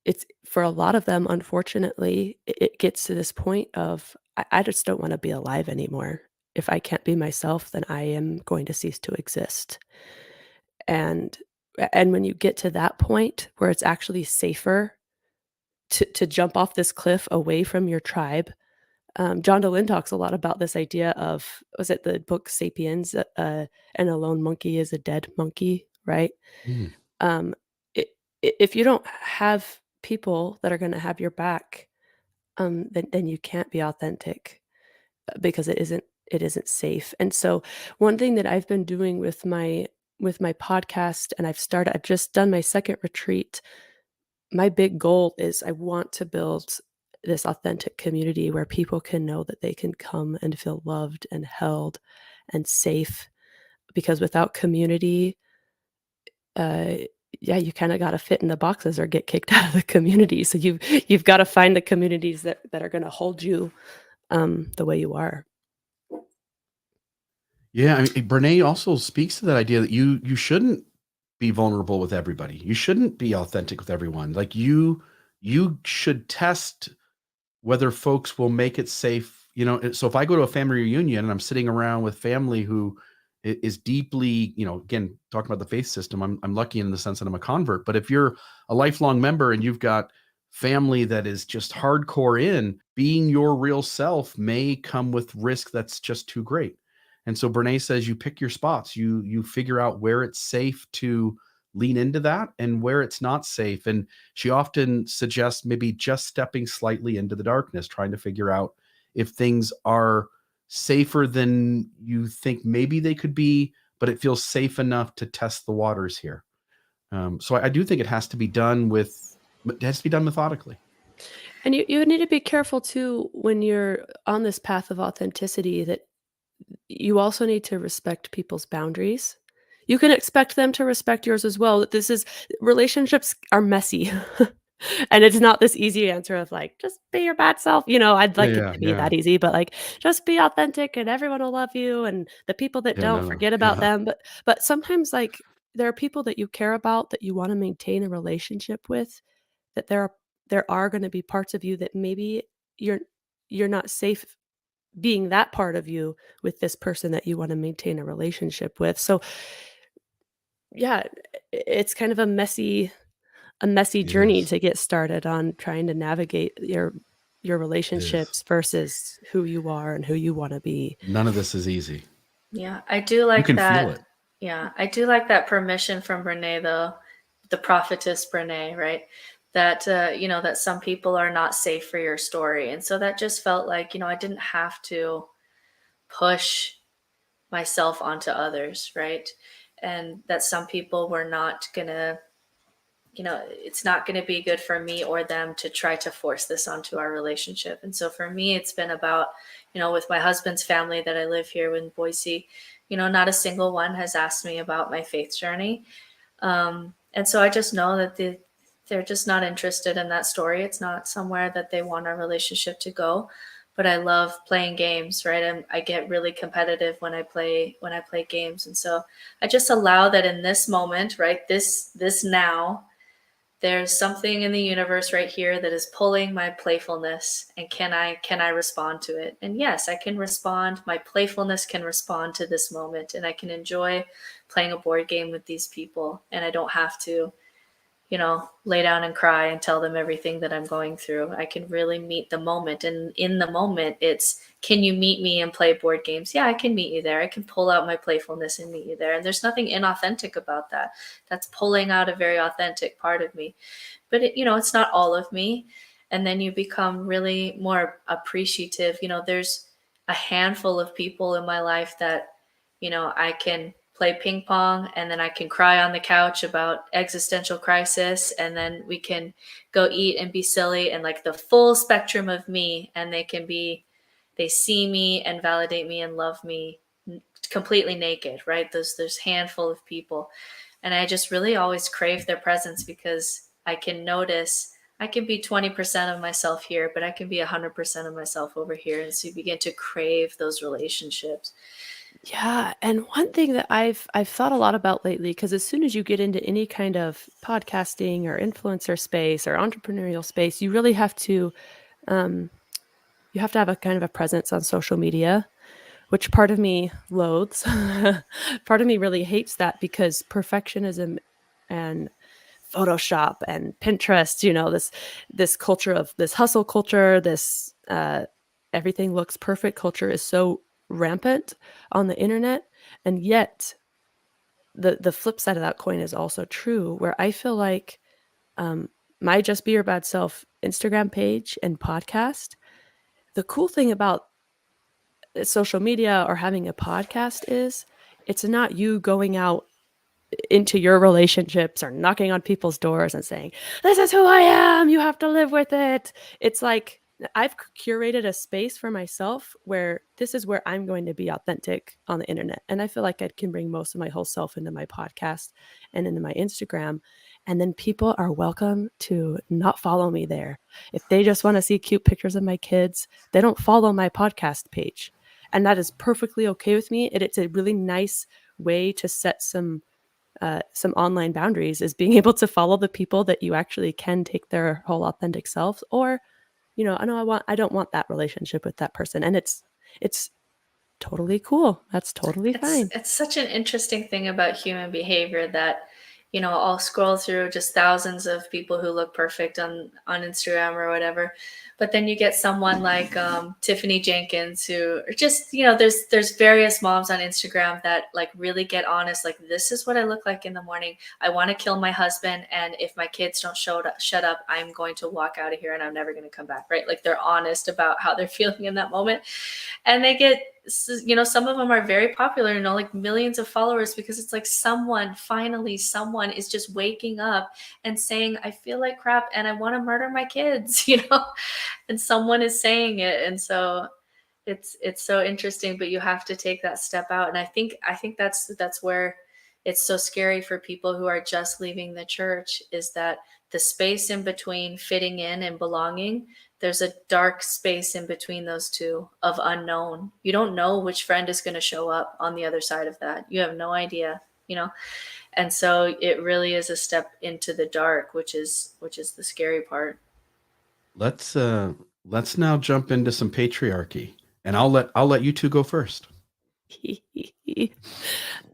it's, for a lot of them, unfortunately, it gets to this point of, I just don't want to be alive anymore. If I can't be myself, then I am going to cease to exist. And when you get to that point where it's actually safer to jump off this cliff away from your tribe, John Dolin talks a lot about this idea of, was it the book Sapiens? And a lone monkey is a dead monkey, right? Mm. If you don't have people that are going to have your back, then you can't be authentic because it isn't safe. And so one thing that I've been doing with my podcast, and I've just done my second retreat. My big goal is I want to build this authentic community where people can know that they can come and feel loved and held and safe, because without community, you kind of got to fit in the boxes or get kicked out of the community. So you've got to find the communities that are going to hold you the way you are. Yeah, I mean, Brene also speaks to that idea that you shouldn't be vulnerable with everybody. You shouldn't be authentic with everyone. Like you should test whether folks will make it safe so if I go to a family reunion and I'm sitting around with family who is deeply, again, talking about the faith system, I'm lucky in the sense that I'm a convert. But if you're a lifelong member and you've got family that is just hardcore in, being your real self may come with risk that's just too great. And so Brene says you pick your spots, you figure out where it's safe to lean into that and where it's not safe. And she often suggests maybe just stepping slightly into the darkness, trying to figure out if things are safer than you think maybe they could be, but it feels safe enough to test the waters here. So I do think it has to be done methodically. And you need to be careful too when you're on this path of authenticity, that you also need to respect people's boundaries. You can expect them to respect yours as well. Relationships are messy. And it's not this easy answer of like, just be your bad self. I'd like it to be that easy, but like, just be authentic and everyone will love you. And the people that don't, forget about them. But sometimes like there are people that you care about, that you want to maintain a relationship with, that there are going to be parts of you that maybe you're not safe being that part of you with this person that you want to maintain a relationship with. So yeah, it's kind of a messy journey to get started on trying to navigate your relationships versus who you are and who you want to be. None of this is easy. Yeah, I do like you can that. Feel it. Yeah, I do like that permission from Brene, though, the prophetess Brene, right? That, that some people are not safe for your story. And so that just felt like, I didn't have to push myself onto others, right? And that some people were not going to, it's not going to be good for me or them to try to force this onto our relationship. And so for me, it's been about, with my husband's family that I live here in Boise, not a single one has asked me about my faith journey. And so I just know that they're just not interested in that story. It's not somewhere that they want our relationship to go. But I love playing games, right? I get really competitive when I play games. And so I just allow that in this moment, right? This now, there's something in the universe right here that is pulling my playfulness, and can I respond to it? And yes, I can respond. My playfulness can respond to this moment, and I can enjoy playing a board game with these people, and I don't have to, lay down and cry and tell them everything that I'm going through. I can really meet the moment. And in the moment, it's, can you meet me and play board games? Yeah, I can meet you there. I can pull out my playfulness and meet you there. And there's nothing inauthentic about that. That's pulling out a very authentic part of me. But, it's not all of me. And then you become really more appreciative. There's a handful of people in my life that, I can play ping pong, and then I can cry on the couch about existential crisis, and then we can go eat and be silly, and like the full spectrum of me, and they see me and validate me and love me completely naked, right? There's handful of people, and I just really always crave their presence, because I can notice I can be 20% of myself here, but I can be 100% of myself over here. And so you begin to crave those relationships. Yeah, and one thing that I've thought a lot about lately, because as soon as you get into any kind of podcasting or influencer space or entrepreneurial space, you really have to have a kind of a presence on social media, which part of me loathes. Part of me really hates that, because perfectionism and Photoshop and Pinterest, this culture of this hustle culture, this everything looks perfect culture is so rampant on the internet. And yet the flip side of that coin is also true, where I feel like my Just Be Your Bad Self Instagram page and podcast, the cool thing about social media or having a podcast is it's not you going out into your relationships or knocking on people's doors and saying, this is who I am, you have to live with it. It's like, I've curated a space for myself where this is where I'm going to be authentic on the internet. And I feel like I can bring most of my whole self into my podcast and into my Instagram. And then people are welcome to not follow me there. If they just want to see cute pictures of my kids, they don't follow my podcast page. And that is perfectly okay with me. It's a really nice way to set some online boundaries, is being able to follow the people that you actually can take their whole authentic selves, or you know, I don't want that relationship with that person. And it's totally cool. That's totally fine. It's such an interesting thing about human behavior that, you know, I'll scroll through just thousands of people who look perfect on Instagram or whatever, but then you get someone like Tiffany Jenkins, who are just, you know, there's various moms on Instagram that like really get honest, like, this is what I look like in the morning. I want to kill my husband, and if my kids don't shut up, I'm going to walk out of here and I'm never going to come back, right? Like, they're honest about how they're feeling in that moment, and they get, you know, some of them are very popular, you know, like millions of followers, because it's like finally someone is just waking up and saying, I feel like crap and I want to murder my kids, you know, and someone is saying it. And so it's so interesting, but you have to take that step out. And I think that's where it's so scary for people who are just leaving the church, is that the space in between fitting in and belonging, there's a dark space in between those two of unknown. You don't know which friend is going to show up on the other side of that. You have no idea, you know? And so it really is a step into the dark, which is the scary part. Let's now jump into some patriarchy, and I'll let you two go first. Good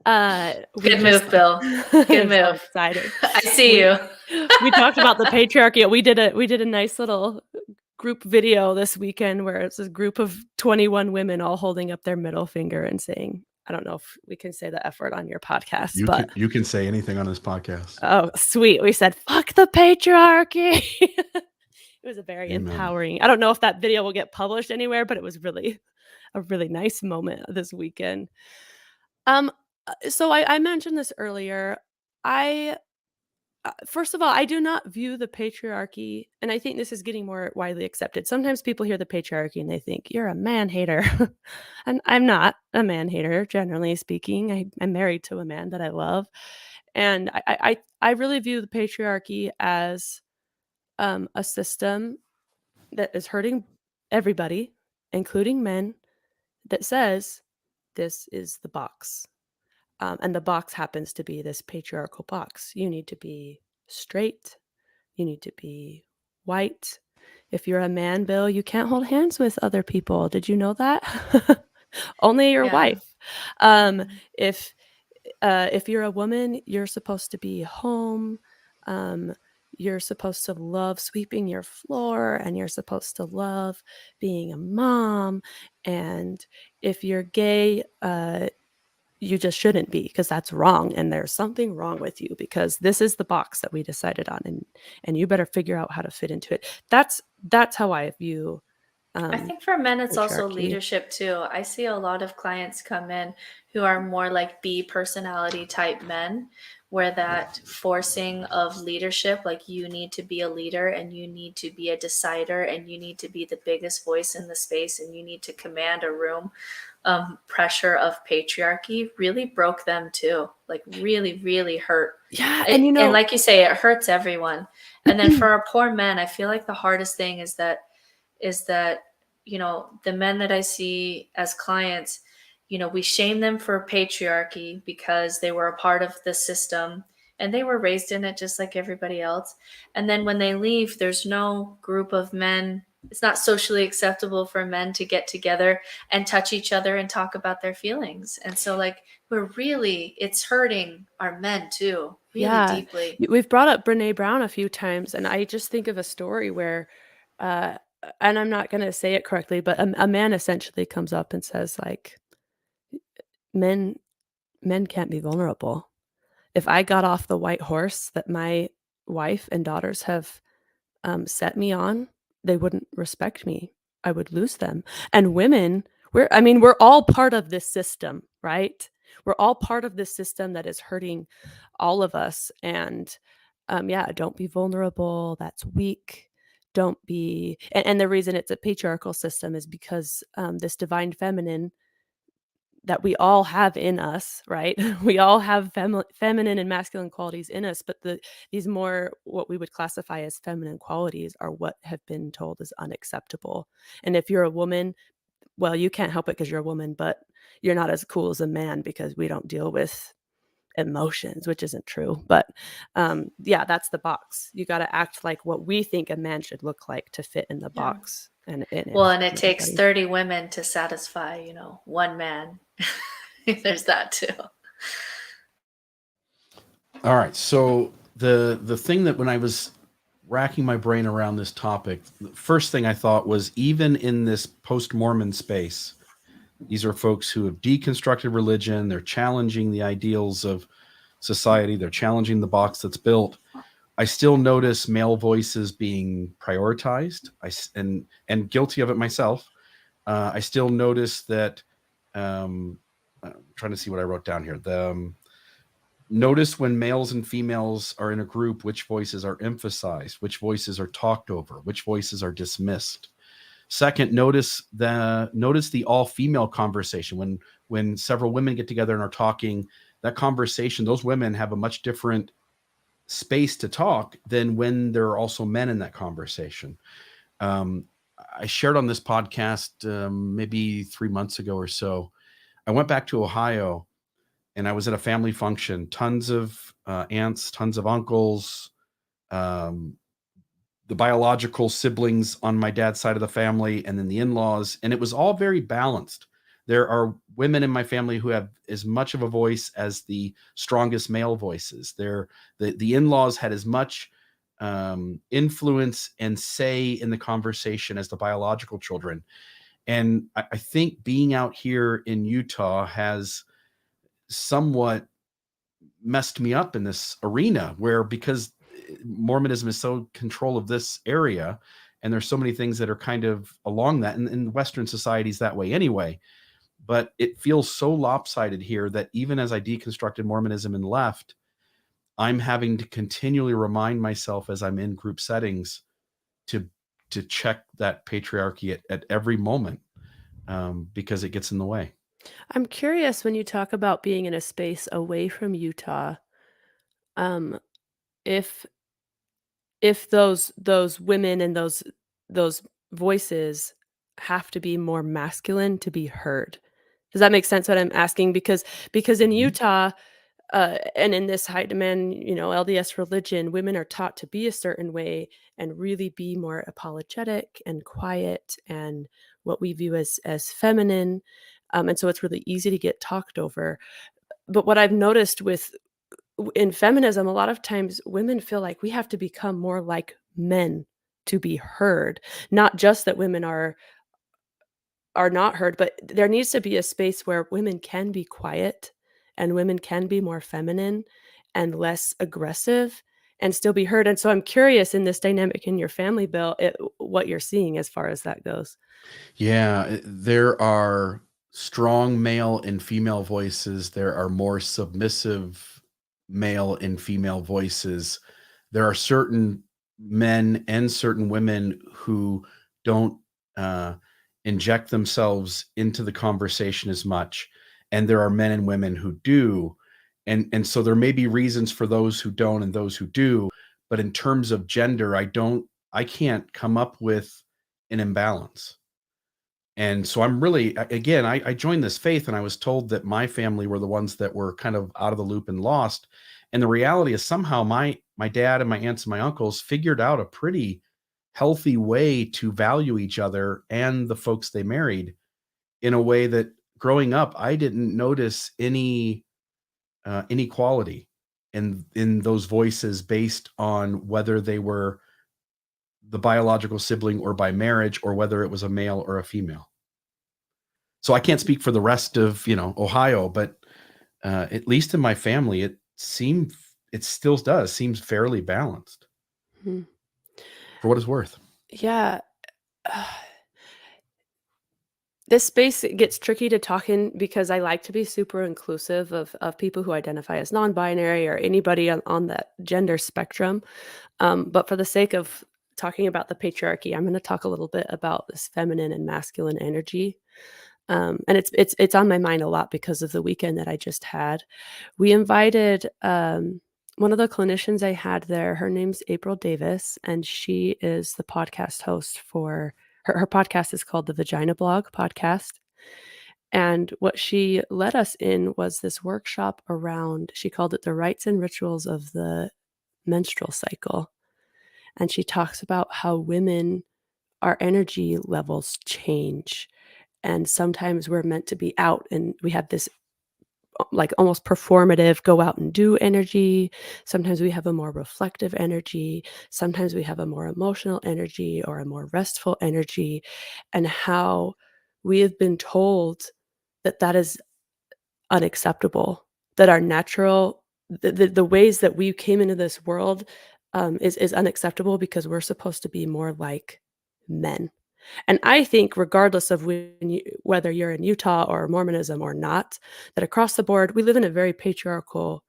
move, Bill. Good move. Excited. I see you. We talked about the patriarchy. We did a nice little group video this weekend where it's a group of 21 women all holding up their middle finger and saying, I don't know if we can say the F word on your podcast, You can say anything on this podcast. Oh, sweet. We said, fuck the patriarchy. It was a very empowering. I don't know if that video will get published anywhere, but it was really a really nice moment this weekend. So I mentioned this earlier. First of all, I do not view the patriarchy, and I think this is getting more widely accepted. Sometimes people hear the patriarchy and they think, you're a man hater. And I'm not a man hater, generally speaking. I'm married to a man that I love. And I really view the patriarchy as a system that is hurting everybody, including men, that says this is the box. And the box happens to be this patriarchal box. You need to be straight. You need to be white. If you're a man, Bill, you can't hold hands with other people. Did you know that? Only your wife. If you're a woman, you're supposed to be home. You're supposed to love sweeping your floor, and you're supposed to love being a mom. And if you're gay, you just shouldn't be, because that's wrong, and there's something wrong with you, because this is the box that we decided on, and you better figure out how to fit into it. That's how I view I think for men it's also patriarchy. leadership too. I see a lot of clients come in who are more like B personality type men, where that forcing of leadership, like, you need to be a leader and you need to be a decider and you need to be the biggest voice in the space and you need to command a room, pressure of patriarchy really broke them too, like really, really hurt. Yeah. And you know, and like you say, it hurts everyone. And then for our poor men, I feel like the hardest thing is that, you know, the men that I see as clients, you know, we shame them for patriarchy because they were a part of the system and they were raised in it just like everybody else. And then when they leave, there's no group of men. It's not socially acceptable for men to get together and touch each other and talk about their feelings. And so, like, it's hurting our men too, really deeply. We've brought up Brene Brown a few times, and I just think of a story where, and I'm not going to say it correctly, but a man essentially comes up and says, like, men can't be vulnerable. If I got off the white horse that my wife and daughters have set me on, they wouldn't respect me. I would lose them. And women, we're all part of this system, right? We're all part of this system that is hurting all of us. And don't be vulnerable. That's weak. Don't be. And the reason it's a patriarchal system is because this divine feminine that we all have in us, right? We all have feminine and masculine qualities in us, but these more what we would classify as feminine qualities are what have been told as unacceptable. And if you're a woman, well, you can't help it because you're a woman, but you're not as cool as a man because we don't deal with emotions, which isn't true. But yeah, that's the box. You got to act like what we think a man should look like to fit in the Yeah. box. And it takes everybody. 30 women to satisfy, one man. There's that too. All right. So the thing that when I was racking my brain around this topic, the first thing I thought was, even in this post-Mormon space, these are folks who have deconstructed religion. They're challenging the ideals of society. They're challenging the box that's built. I still notice male voices being prioritized. And guilty of it myself. I still notice that. I'm trying to see what I wrote down here. Notice when males and females are in a group, which voices are emphasized, which voices are talked over, which voices are dismissed. Second, notice the all-female conversation. When several women get together and are talking, that conversation, those women have a much different space to talk than when there are also men in that conversation. I shared on this podcast maybe 3 months ago or so. I went back to Ohio, and I was at a family function. Tons of aunts, tons of uncles, the biological siblings on my dad's side of the family, and then the in-laws, and it was all very balanced. There are women in my family who have as much of a voice as the strongest male voices. The in-laws had as much influence and say in the conversation as the biological children. And I think being out here in Utah has somewhat messed me up in this arena, where, because Mormonism is so control of this area, and there's so many things that are kind of along that, and in Western societies that way anyway, but it feels so lopsided here that even as I deconstructed Mormonism and left, I'm having to continually remind myself as I'm in group settings to check that patriarchy at every moment, because it gets in the way. I'm curious, when you talk about being in a space away from Utah, um, if those women and those voices have to be more masculine to be heard. Does that make sense what I'm asking? Because in Mhm. Utah, and in this high demand, LDS religion, women are taught to be a certain way and really be more apologetic and quiet and what we view as feminine. And so it's really easy to get talked over. But what I've noticed in feminism, a lot of times women feel like we have to become more like men to be heard. Not just that women are not heard, but there needs to be a space where women can be quiet and women can be more feminine and less aggressive and still be heard. And so I'm curious, in this dynamic in your family, Bill, what you're seeing as far as that goes. Yeah, there are strong male and female voices. There are more submissive male and female voices. There are certain men and certain women who don't inject themselves into the conversation as much, and there are men and women who do. And so there may be reasons for those who don't and those who do, but in terms of gender, I can't come up with an imbalance. And so I'm really, again, I joined this faith, and I was told that my family were the ones that were kind of out of the loop and lost. And the reality is, somehow my dad and my aunts and my uncles figured out a pretty healthy way to value each other and the folks they married, in a way that growing up, I didn't notice any inequality in those voices based on whether they were the biological sibling or by marriage, or whether it was a male or a female. So I can't speak for the rest of, Ohio, but at least in my family, it still does seems fairly balanced, Hmm. for what it's worth. Yeah. This space gets tricky to talk in because I like to be super inclusive of people who identify as non-binary or anybody on that gender spectrum. But for the sake of talking about the patriarchy, I'm going to talk a little bit about this feminine and masculine energy. And it's on my mind a lot because of the weekend that I just had. We invited one of the clinicians I had there. Her name's April Davis, and she is the podcast host for her podcast is called the Vagina Blog podcast. And what she led us in was this workshop around, she called it the rites and rituals of the menstrual cycle. And she talks about how women, our energy levels change. And sometimes we're meant to be out and we have this like almost performative go out and do energy. Sometimes we have a more reflective energy. Sometimes we have a more emotional energy or a more restful energy. And how we have been told that that is unacceptable, that our natural the ways that we came into this world is unacceptable because we're supposed to be more like men. And I think regardless of whether you're in Utah or Mormonism or not, that across the board, we live in a very patriarchal.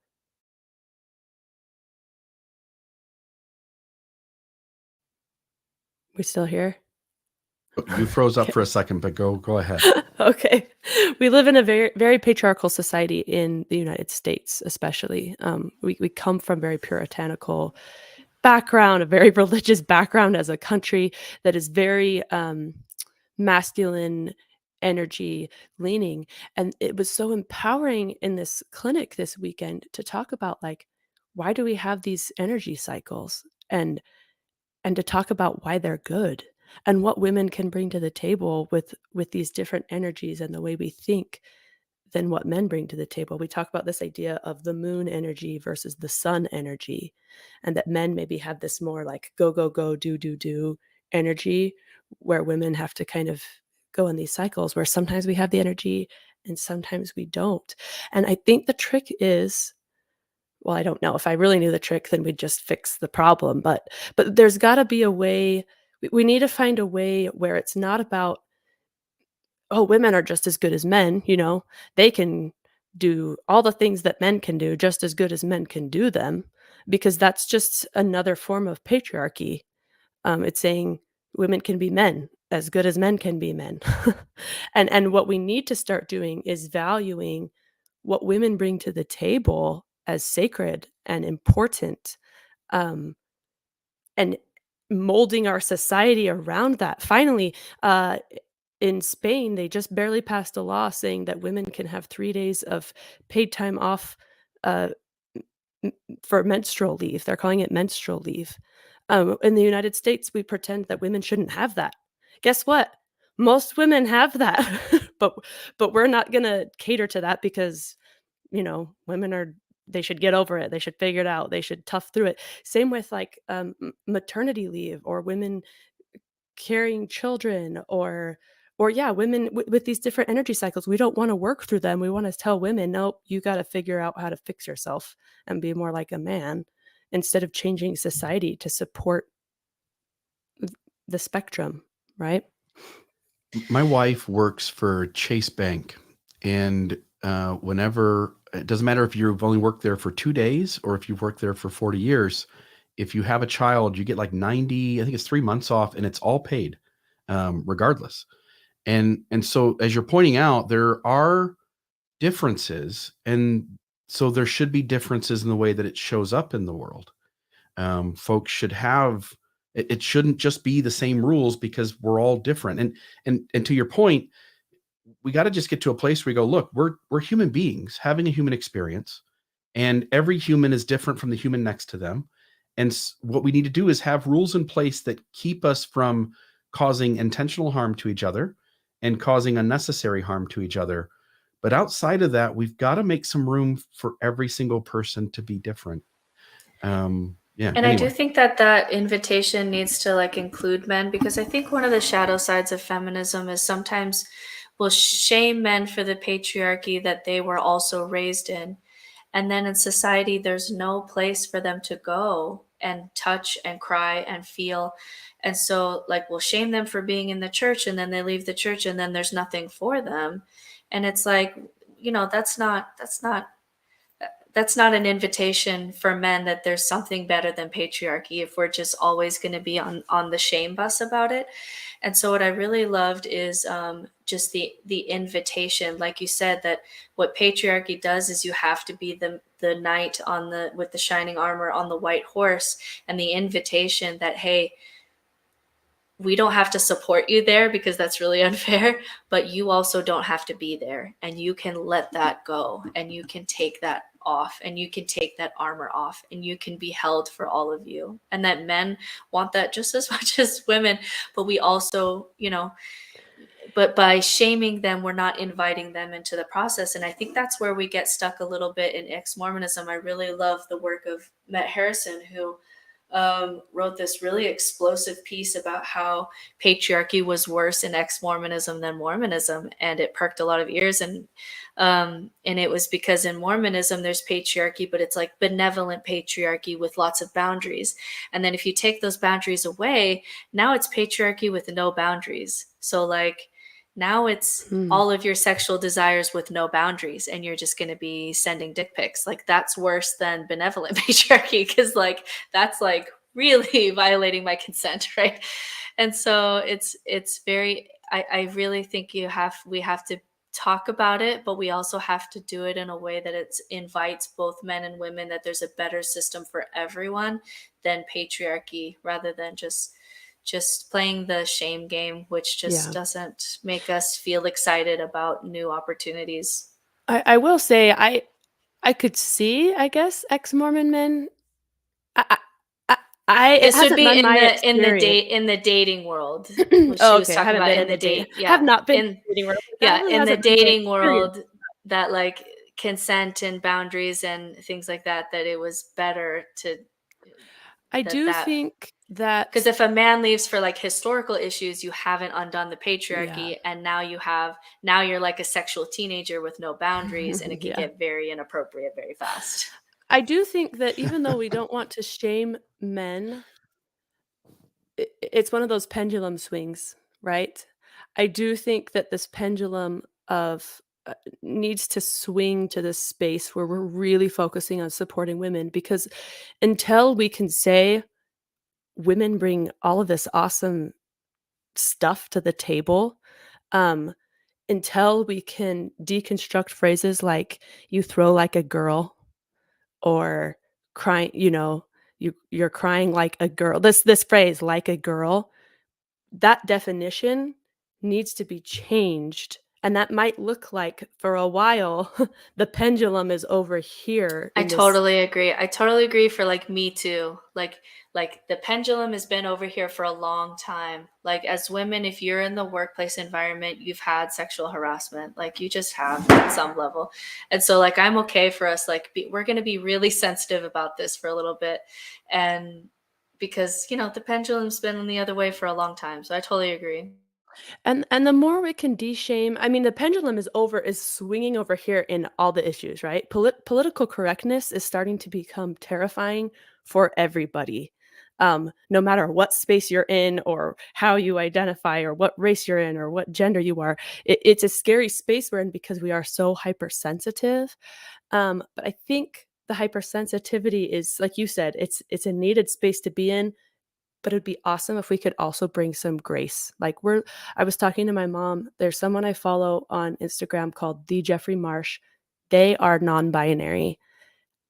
We still here? You froze up Okay. for a second, but go ahead. Okay. We live in a very, very patriarchal society in the United States, especially. We come from very puritanical background, a very religious background as a country that is very masculine energy leaning. And it was so empowering in this clinic this weekend to talk about like, why do we have these energy cycles? And to talk about why they're good and what women can bring to the table with these different energies and the way we think than what men bring to the table. We talk about this idea of the moon energy versus the sun energy, and that men maybe have this more like go, go, go, do energy, where women have to kind of go in these cycles where sometimes we have the energy and sometimes we don't. And I think the trick is, well, I don't know. If I really knew the trick, then we'd just fix the problem. But there's got to be a way. We need to find a way where it's not about, oh, women are just as good as men. They can do all the things that men can do just as good as men can do them, because that's just another form of patriarchy. It's saying women can be men as good as men can be men. And what we need to start doing is valuing what women bring to the table as sacred and important, um, and molding our society around that. Finally, in Spain, they just barely passed a law saying that women can have 3 days of paid time off, uh, m for menstrual leave. They're calling it menstrual leave. In the United States, we pretend that women shouldn't have that. Guess what? Most women have that, but we're not gonna cater to that because, women are they should get over it. They should figure it out. They should tough through it. Same with like maternity leave or women carrying children or yeah, women with these different energy cycles. We don't want to work through them. We want to tell women, nope, you got to figure out how to fix yourself and be more like a man, instead of changing society to support the spectrum, right? My wife works for Chase Bank, and whenever it doesn't matter if you've only worked there for 2 days or if you've worked there for 40 years, if you have a child, you get like 90, I think it's 3 months off, and it's all paid, regardless. And so as you're pointing out, there are differences, and so there should be differences in the way that it shows up in the world. Folks should have it shouldn't just be the same rules because we're all different. And to your point, we got to just get to a place where we go, look, we're human beings having a human experience, and every human is different from the human next to them. And what we need to do is have rules in place that keep us from causing intentional harm to each other and causing unnecessary harm to each other. But outside of that, we've got to make some room for every single person to be different. Yeah. And I do Anyway, think that that invitation needs to like include men, because I think one of the shadow sides of feminism is sometimes we'll shame men for the patriarchy that they were also raised in. And then in society, there's no place for them to go and touch and cry and feel. And so, like, we'll shame them for being in the church, and then they leave the church, and then there's nothing for them. And it's like, that's not an invitation for men, that there's something better than patriarchy if we're just always going to be on the shame bus about it. And so what I really loved is just the invitation, like you said, that what patriarchy does is you have to be the knight on the with the shining armor on the white horse, and the invitation that, hey, we don't have to support you there because that's really unfair, but you also don't have to be there, and you can let that go, and you can take that off, and you can take that armor off, and you can be held for all of you. And that men want that just as much as women, but we also, but by shaming them, we're not inviting them into the process. And I think that's where we get stuck a little bit in ex-Mormonism. I really love the work of Matt Harrison, who wrote this really explosive piece about how patriarchy was worse in ex-Mormonism than Mormonism, and it perked a lot of ears. And it was because in Mormonism there's patriarchy, but it's like benevolent patriarchy with lots of boundaries. And then if you take those boundaries away, now it's patriarchy with no boundaries. So like now it's all of your sexual desires with no boundaries, and you're just going to be sending dick pics. Like that's worse than benevolent patriarchy, because like that's like really violating my consent, right? And so it's very. I really think we have to talk about it, but we also have to do it in a way that it invites both men and women, that there's a better system for everyone than patriarchy, rather than just playing the shame game, which just doesn't make us feel excited about new opportunities. I will say I could see, I guess, ex-Mormon men. It This would hasn't be been my in the dating world. What Oh, she was okay. talking Haven't about been in the date. have not been in In the dating world. That really in the hasn't been my dating experience. world, that like consent and boundaries and things like that, that it was better to I do think that because if a man leaves for like historical issues, you haven't undone the Yeah. patriarchy, and now you're like a sexual teenager with no boundaries, and it can Yeah. get very inappropriate very fast. I do think that even though we don't want to shame men, it's one of those pendulum swings, right? I do think that this pendulum of needs to swing to this space where we're really focusing on supporting women, because until we can say women bring all of this awesome stuff to the table, until we can deconstruct phrases like "you throw like a girl" or crying, you're crying like a girl. This phrase, "like a girl," that definition needs to be changed, and that might look like, for a while, the pendulum is over here I in this. totally agree. I totally agree for like me too. Like the pendulum has been over here for a long time. Like as women, if you're in the workplace environment, you've had sexual harassment. Like you just have at some level. And so like I'm okay for us, like we're going to be really sensitive about this for a little bit. And because, the pendulum's been the other way for a long time. So I totally agree. And the more we can de-shame, I mean, the pendulum is swinging over here in all the issues, right? Political correctness is starting to become terrifying for everybody. No matter what space you're in, or how you identify, or what race you're in, or what gender you are, it's a scary space we're in because we are so hypersensitive. But I think the hypersensitivity is, like you said, it's a needed space to be in, but it'd be awesome if we could also bring some grace. I was talking to my mom. There's someone I follow on Instagram called The Jeffrey Marsh. They are non-binary,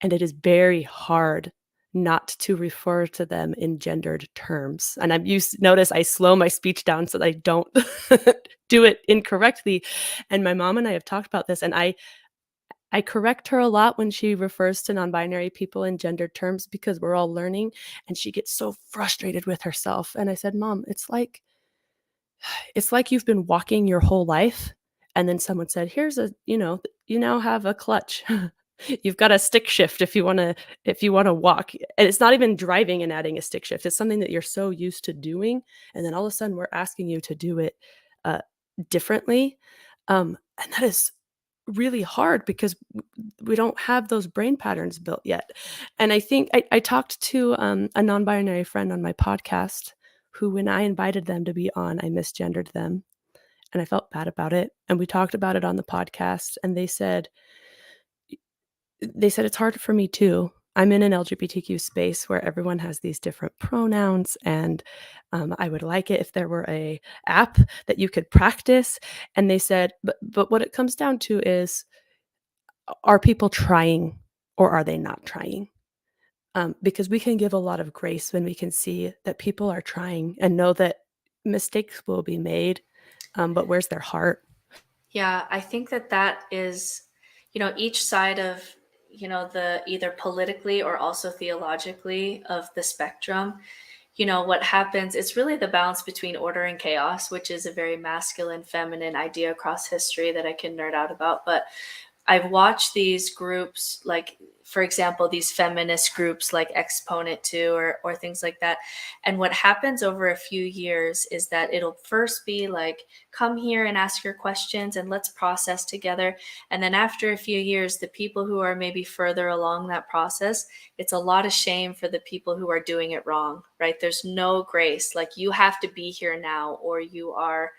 and it is very hard not to refer to them in gendered terms. And notice I slow my speech down so that I don't do it incorrectly. And my mom and I have talked about this, and I correct her a lot when she refers to non-binary people in gendered terms, because we're all learning, and she gets so frustrated with herself. And I said, "Mom, it's like you've been walking your whole life, and then someone said, you now have a clutch. You've got a stick shift if you want to walk." And it's not even driving and adding a stick shift. It's something that you're so used to doing, and then all of a sudden we're asking you to do it differently. And that is really hard because we don't have those brain patterns built yet. And I think I talked to a non-binary friend on my podcast, who, when I invited them to be on, I misgendered them, and I felt bad about it. And we talked about it on the podcast, and they said it's hard for me too. I'm in an LGBTQ space where everyone has these different pronouns, and I would like it if there were a app that you could practice. And they said, but what it comes down to is, are people trying or are they not trying? Because we can give a lot of grace when we can see that people are trying and know that mistakes will be made, but where's their heart? Yeah, I think that is, each side of, the either politically or also theologically of the spectrum. What happens, it's really the balance between order and chaos, which is a very masculine, feminine idea across history that I can nerd out about. But I've watched these groups, like, for example, these feminist groups like Exponent 2 or things like that. And what happens over a few years is that it'll first be like, come here and ask your questions and let's process together. And then after a few years, the people who are maybe further along that process, it's a lot of shame for the people who are doing it wrong, right? There's no grace. Like, you have to be here now or you are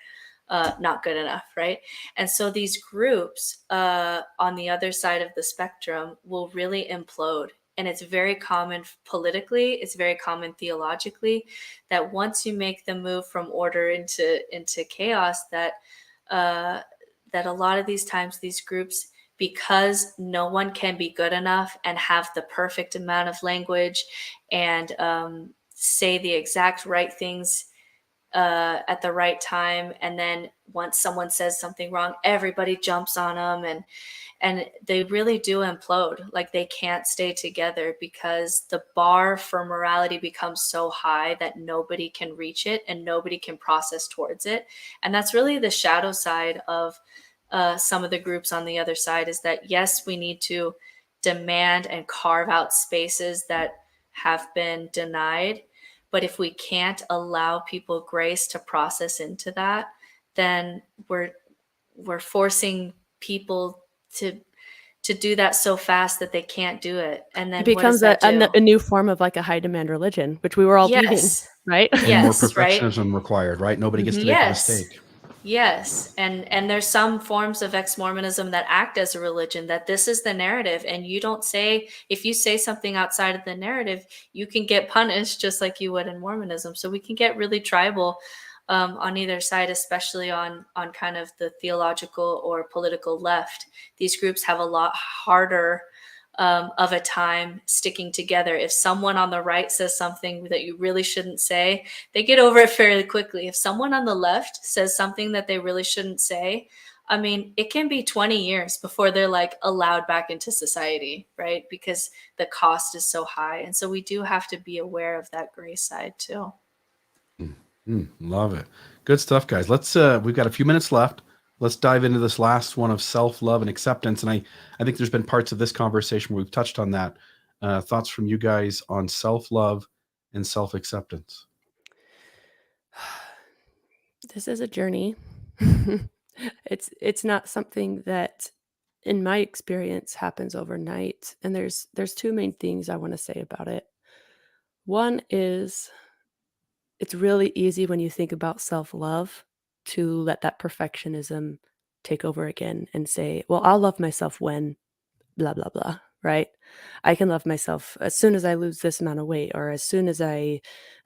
not good enough, right? And so these groups on the other side of the spectrum will really implode. And it's very common politically, it's very common theologically, that once you make the move from order into chaos, that that a lot of these times these groups, because no one can be good enough and have the perfect amount of language and say the exact right things at the right time, and then once someone says something wrong, everybody jumps on them, and they really do implode. Like, they can't stay together because the bar for morality becomes so high that nobody can reach it and nobody can process towards it. And that's really the shadow side of some of the groups on the other side, is that yes, we need to demand and carve out spaces that have been denied. But if we can't allow people grace to process into that, then we're forcing people to do that so fast that they can't do it. And then It what does becomes that do? a new form of like a high demand religion, which we were all beating, Yes. right? And more Yes, right? perfectionism required, right? Nobody gets to make a Yes. mistake. Yes. And there's some forms of ex-Mormonism that act as a religion, that this is the narrative. And you don't say, if you say something outside of the narrative, you can get punished just like you would in Mormonism. So we can get really tribal on either side, especially on kind of the theological or political left. These groups have a lot harder of a time sticking together. If someone on the right says something that you really shouldn't say, they get over it fairly quickly. If someone on the left says something that they really shouldn't say, I mean, it can be 20 years before they're like allowed back into society, right? Because the cost is so high. And so we do have to be aware of that gray side too. Love it. Good stuff, guys. Let's we've got a few minutes left. Let's dive into this last one of self-love and acceptance. And I think there's been parts of this conversation where we've touched on that. Thoughts from you guys on self-love and self-acceptance? This is a journey. It's not something that, in my experience, happens overnight. And there's two main things I want to say about it. One is, it's really easy when you think about self-love to let that perfectionism take over again and say, well, I'll love myself when blah, blah, blah, right? I can love myself as soon as I lose this amount of weight, or as soon as I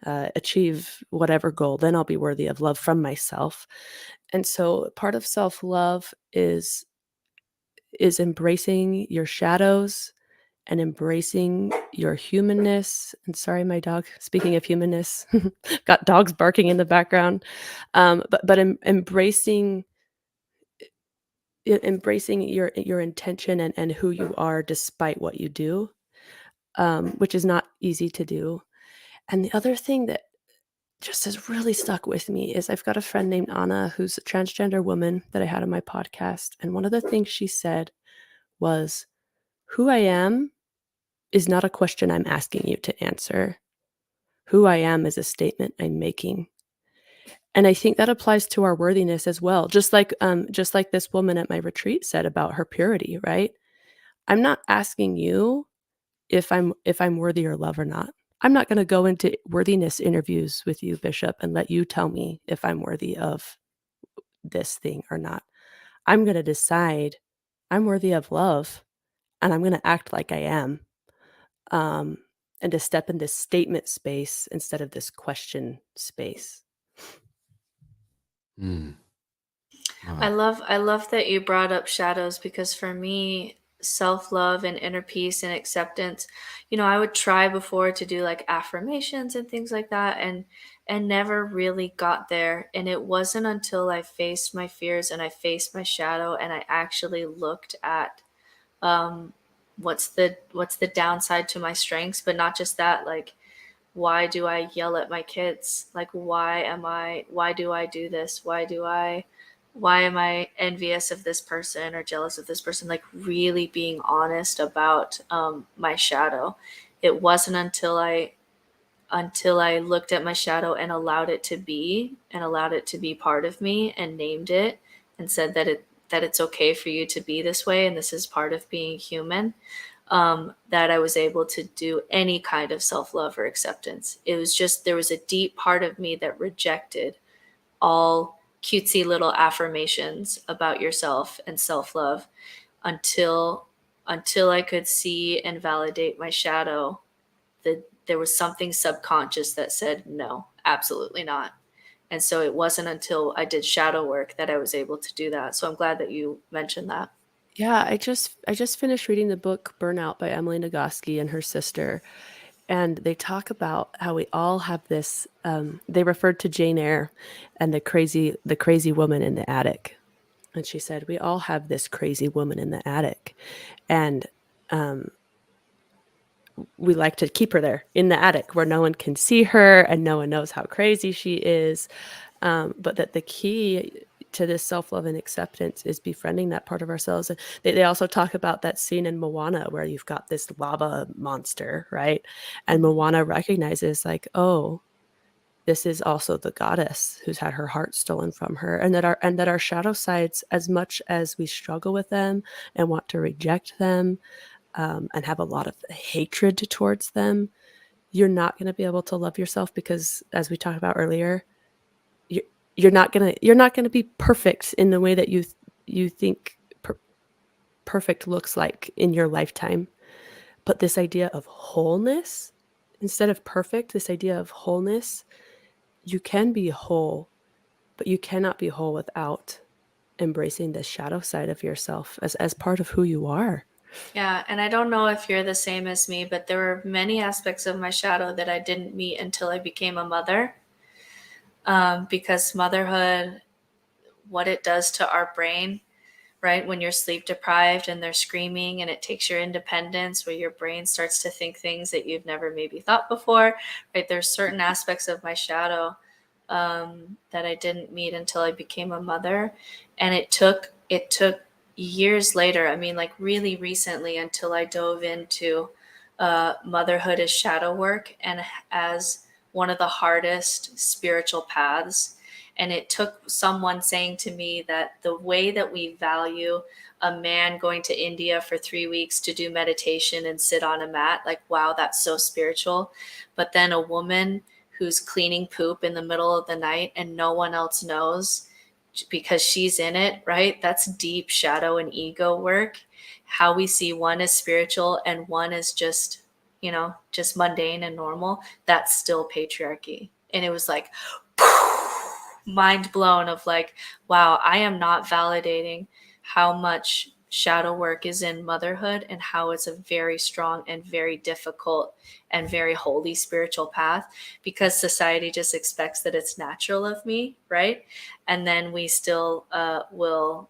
achieve whatever goal, then I'll be worthy of love from myself. And so part of self-love is embracing your shadows and embracing your humanness. And sorry, my dog, speaking of humanness, got dogs barking in the background. But embracing your intention and who you are despite what you do, which is not easy to do. And the other thing that just has really stuck with me is, I've got a friend named Anna who's a transgender woman that I had on my podcast. And one of the things she said was, who I am is not a question I'm asking you to answer. Who I am is a statement I'm making. And I think that applies to our worthiness as well. Just like this woman at my retreat said about her purity, right? I'm not asking you if I'm worthy or love or not. I'm not going to go into worthiness interviews with you, Bishop, and let you tell me if I'm worthy of this thing or not. I'm going to decide I'm worthy of love, and I'm going to act like I am. And to step in this statement space instead of this question space. Wow. I love that you brought up shadows, because for me, self-love and inner peace and acceptance, I would try before to do like affirmations and things like that, and and never really got there. And it wasn't until I faced my fears and I faced my shadow and I actually looked at what's the downside to my strengths, but not just that, like, why do I yell at my kids? Like, why do I do this? Why am I envious of this person or jealous of this person? Like, really being honest about my shadow. It wasn't until I looked at my shadow and allowed it to be part of me and named it and said that it's okay for you to be this way and this is part of being human, that I was able to do any kind of self-love or acceptance. It was just, there was a deep part of me that rejected all cutesy little affirmations about yourself and self-love until I could see and validate my shadow, that there was something subconscious that said, no, absolutely not. And so it wasn't until I did shadow work that I was able to do that. So I'm glad that you mentioned that. Yeah, I just finished reading the book Burnout by Emily Nagoski and her sister. And they talk about how we all have this, they referred to Jane Eyre and the crazy woman in the attic. And she said, we all have this crazy woman in the attic. And we like to keep her there in the attic where no one can see her and no one knows how crazy she is. But that the key to this self-love and acceptance is befriending that part of ourselves. And they also talk about that scene in Moana where you've got this lava monster, right? And Moana recognizes like, oh, this is also the goddess who's had her heart stolen from her. And that our shadow sides, as much as we struggle with them and want to reject them, and have a lot of hatred towards them, you're not going to be able to love yourself because, as we talked about earlier, you're not gonna be perfect in the way that you think perfect looks like in your lifetime. But this idea of wholeness, instead of perfect, this idea of wholeness, you can be whole, but you cannot be whole without embracing the shadow side of yourself as part of who you are. Yeah, and I don't know if you're the same as me, but there were many aspects of my shadow that I didn't meet until I became a mother. Because motherhood, what it does to our brain, right? When you're sleep deprived and they're screaming and it takes your independence, where your brain starts to think things that you've never maybe thought before, right? There's certain aspects of my shadow that I didn't meet until I became a mother. And it took years later, I mean, like really recently, until I dove into motherhood as shadow work and as one of the hardest spiritual paths. And it took someone saying to me that the way that we value a man going to India for 3 weeks to do meditation and sit on a mat, like, wow, that's so spiritual. But then a woman who's cleaning poop in the middle of the night and no one else knows because she's in it, right? That's deep shadow and ego work. How we see one as spiritual and one as just mundane and normal, that's still patriarchy. And it was like mind blown of like, wow, I am not validating how much shadow work is in motherhood and how it's a very strong and very difficult and very holy spiritual path, because society just expects that it's natural of me, right? And then we still will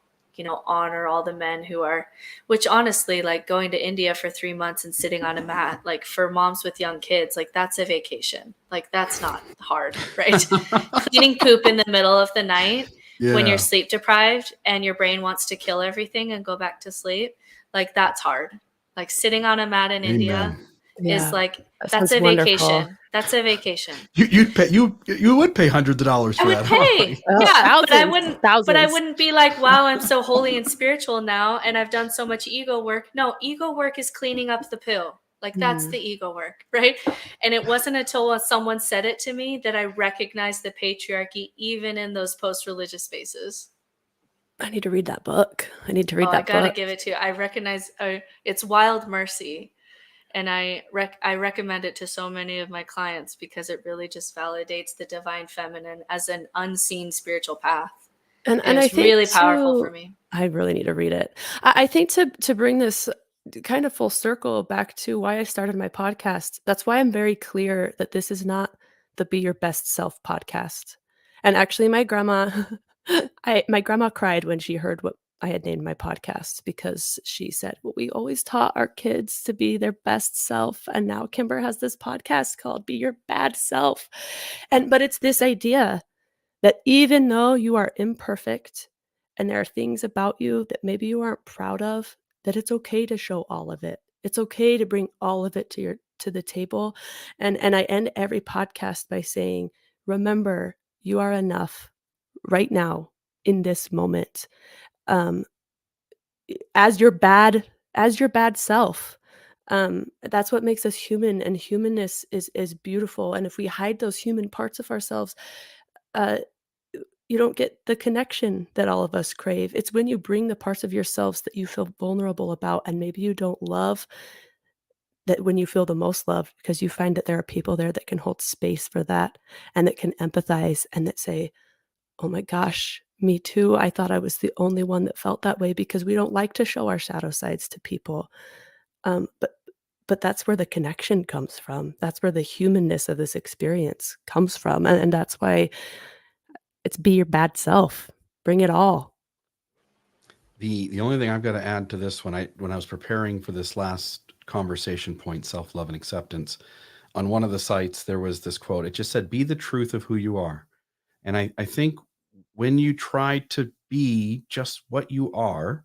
honor all the men who are, which honestly, like going to India for 3 months and sitting on a mat, like for moms with young kids, like that's a vacation. Like that's not hard, right? Cleaning poop in the middle of the night when you're sleep deprived and your brain wants to kill everything and go back to sleep, like that's hard. Like sitting on a mat in India is like, that's a vacation. That's a vacation. You would pay hundreds of dollars for that. I would pay. Thousands, but I wouldn't be like, wow, I'm so holy and spiritual now and I've done so much ego work. No, ego work is cleaning up the poo. Like that's the ego work, right? And it wasn't until someone said it to me that I recognized the patriarchy even in those post-religious spaces. I need to read that book. I gotta give it to you. I recognize it's Wild Mercy. And I recommend it to so many of my clients because it really just validates the divine feminine as an unseen spiritual path. And it's I think really powerful for me. I really need to read it. I think to bring this kind of full circle back to why I started my podcast, that's why I'm very clear that this is not the Be Your Best Self podcast. And actually, my grandma, my grandma cried when she heard what I had named my podcast, because she said, well, we always taught our kids to be their best self. And now Kimber has this podcast called Be Your Bad Self. But it's this idea that even though you are imperfect and there are things about you that maybe you aren't proud of, that it's okay to show all of it. It's okay to bring all of it to the table. And I end every podcast by saying, remember, you are enough right now in this moment. As your bad self. That's what makes us human, and humanness is beautiful. And if we hide those human parts of ourselves, uh, you don't get the connection that all of us crave. It's when you bring the parts of yourselves that you feel vulnerable about and maybe you don't love, that when you feel the most loved, because you find that there are people there that can hold space for that and that can empathize and that say, oh my gosh, me too. I thought I was the only one that felt that way, because we don't like to show our shadow sides to people. But that's where the connection comes from. That's where the humanness of this experience comes from. And that's why it's be your bad self. Bring it all. The only thing I've got to add to this, when I was preparing for this last conversation point, self-love and acceptance, on one of the sites there was this quote. It just said, be the truth of who you are. And I think when you try to be just what you are,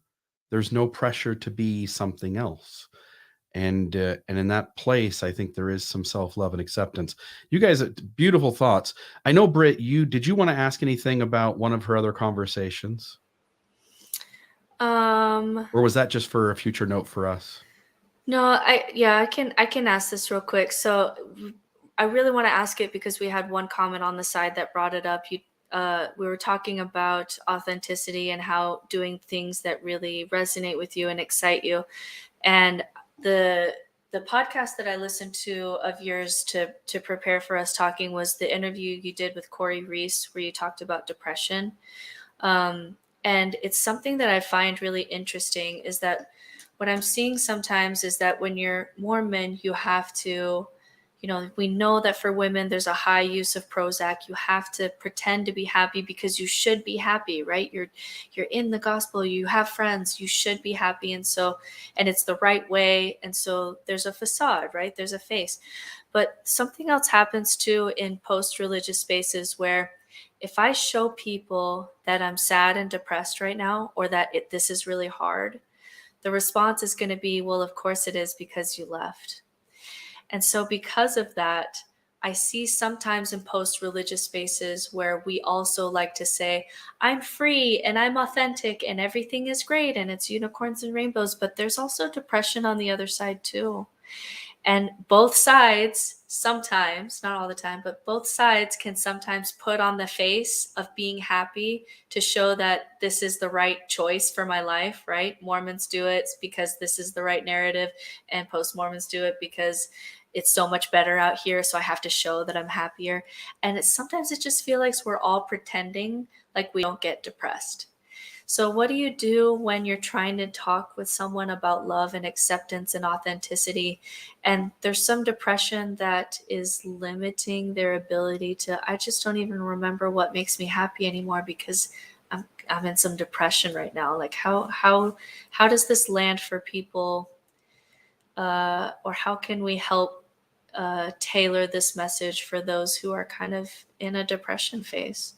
there's no pressure to be something else. And in that place, I think there is some self-love and acceptance. You guys, beautiful thoughts. I know, Britt, did you want to ask anything about one of her other conversations? Or was that just for a future note for us? No, I can ask this real quick. So I really want to ask it because we had one comment on the side that brought it up. We were talking about authenticity and how doing things that really resonate with you and excite you. And the podcast that I listened to of yours to prepare for us talking was the interview you did with Corey Reese, where you talked about depression. And it's something that I find really interesting, is that what I'm seeing sometimes is that when you're Mormon, you have to, we know that for women, there's a high use of Prozac. You have to pretend to be happy because you should be happy, right? You're in the gospel, you have friends, you should be happy. And it's the right way. And so there's a facade, right? There's a face. But something else happens too in post-religious spaces, where if I show people that I'm sad and depressed right now, or that this is really hard, the response is going to be, well, of course it is, because you left. And so because of that, I see sometimes in post-religious spaces where we also like to say, I'm free and I'm authentic and everything is great and it's unicorns and rainbows, but there's also depression on the other side too. And both sides sometimes, not all the time, but both sides can sometimes put on the face of being happy to show that this is the right choice for my life, right? Mormons do it because this is the right narrative, and post-Mormons do it because it's so much better out here, so I have to show that I'm happier. And sometimes it just feels like we're all pretending like we don't get depressed. So what do you do when you're trying to talk with someone about love and acceptance and authenticity, and there's some depression that is limiting their ability to, I just don't even remember what makes me happy anymore because I'm in some depression right now. Like how does this land for people, or how can we help tailor this message for those who are kind of in a depression phase?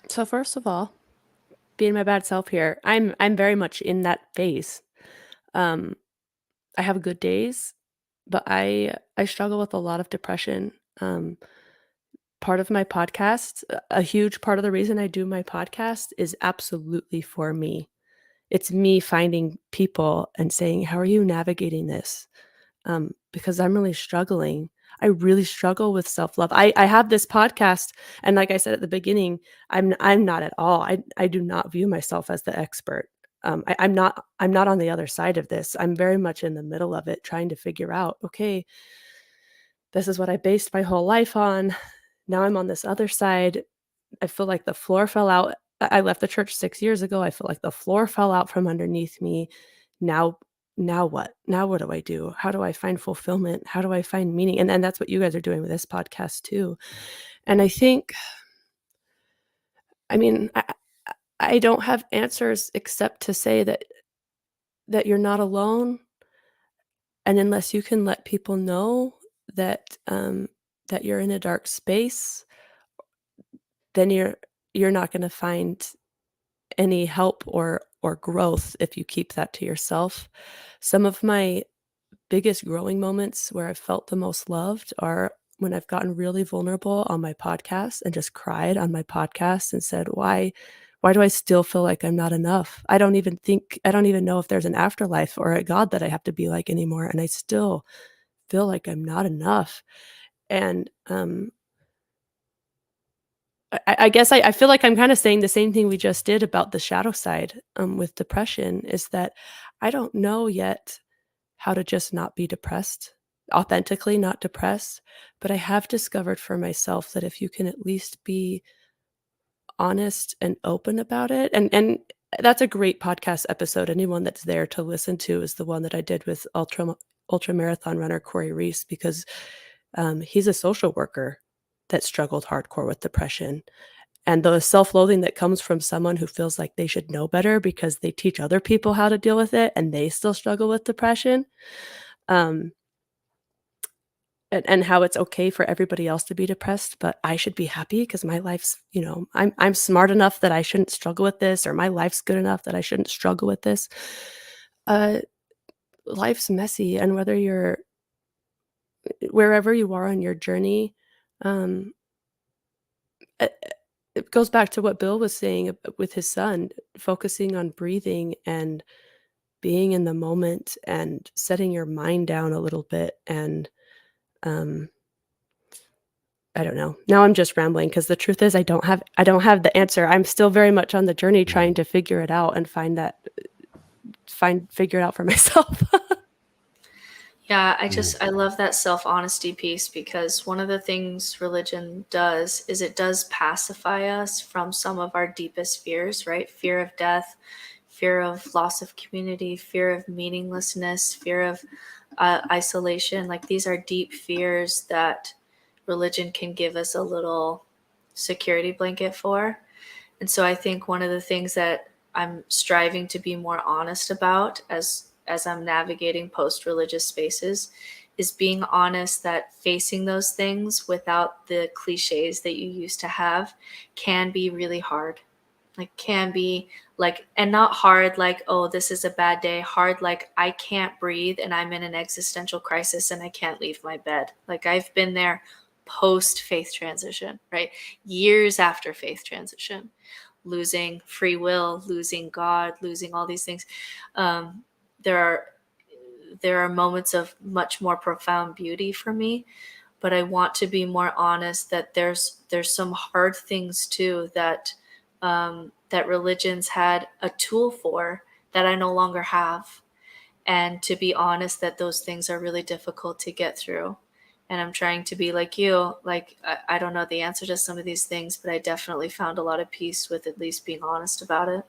So first of all, being my bad self here, I'm very much in that phase. I have good days, but I struggle with a lot of depression. Part of my podcast, a huge part of the reason I do my podcast is absolutely for me. It's me finding people and saying, how are you navigating this? Because I'm really struggling. I really struggle with self-love. I have this podcast, and like I said at the beginning, I'm not at all. I do not view myself as the expert. I'm not on the other side of this. I'm very much in the middle of it, trying to figure out, okay, this is what I based my whole life on. Now I'm on this other side. I feel like the floor fell out. I left the church 6 years ago. I feel like the floor fell out from underneath me. Now now what? Now what do I do? How do I find fulfillment? How do I find meaning? And that's what you guys are doing with this podcast too. And I think, I mean, I don't have answers except to say that you're not alone. And unless you can let people know that that you're in a dark space, then you're not going to find any help or growth if you keep that to yourself. Some of my biggest growing moments where I felt the most loved are when I've gotten really vulnerable on my podcast and just cried on my podcast and said, why do I still feel like I'm not enough? I don't even know if there's an afterlife or a God that I have to be like anymore. And I still feel like I'm not enough. And I guess I feel like I'm kind of saying the same thing we just did about the shadow side with depression, is that I don't know yet how to just not be depressed, authentically not depressed. But I have discovered for myself that if you can at least be honest and open about it, and that's a great podcast episode. Anyone that's there to listen to is the one that I did with ultra marathon runner Corey Reese, because he's a social worker that struggled hardcore with depression. And the self-loathing that comes from someone who feels like they should know better because they teach other people how to deal with it and they still struggle with depression. And how it's okay for everybody else to be depressed, but I should be happy because my life's, I'm smart enough that I shouldn't struggle with this, or my life's good enough that I shouldn't struggle with this. Life's messy, and wherever you are on your journey, it goes back to what Bill was saying with his son, focusing on breathing and being in the moment and setting your mind down a little bit. And I don't know. Now I'm just rambling because the truth is I don't have the answer. I'm still very much on the journey trying to figure it out and figure it out for myself. Yeah, I love that self-honesty piece, because one of the things religion does is it does pacify us from some of our deepest fears, right? Fear of death, fear of loss of community, fear of meaninglessness, fear of isolation. Like, these are deep fears that religion can give us a little security blanket for. And so I think one of the things that I'm striving to be more honest about as I'm navigating post-religious spaces is being honest that facing those things without the cliches that you used to have can be really hard. Like, can be like, and not hard like, oh, this is a bad day. Hard like, I can't breathe and I'm in an existential crisis and I can't leave my bed. Like, I've been there post-faith transition, right? Years after faith transition, losing free will, losing God, losing all these things. There are moments of much more profound beauty for me, but I want to be more honest that there's some hard things too that that religions had a tool for that I no longer have, and to be honest that those things are really difficult to get through. And I'm trying to be like you. Like, I don't know the answer to some of these things, but I definitely found a lot of peace with at least being honest about it.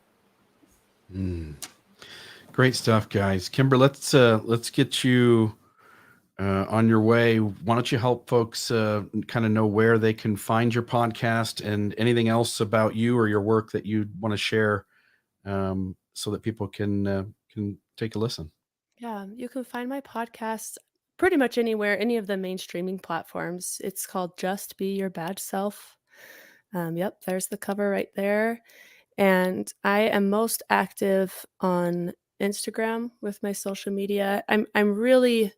Great stuff, guys. Kimber, let's get you on your way. Why don't you help folks kind of know where they can find your podcast and anything else about you or your work that you want to share, so that people can take a listen. Yeah, you can find my podcast pretty much anywhere, any of the main streaming platforms. It's called Just Be Your Bad Self. Yep, there's the cover right there. And I am most active on Instagram with my social media. I'm really,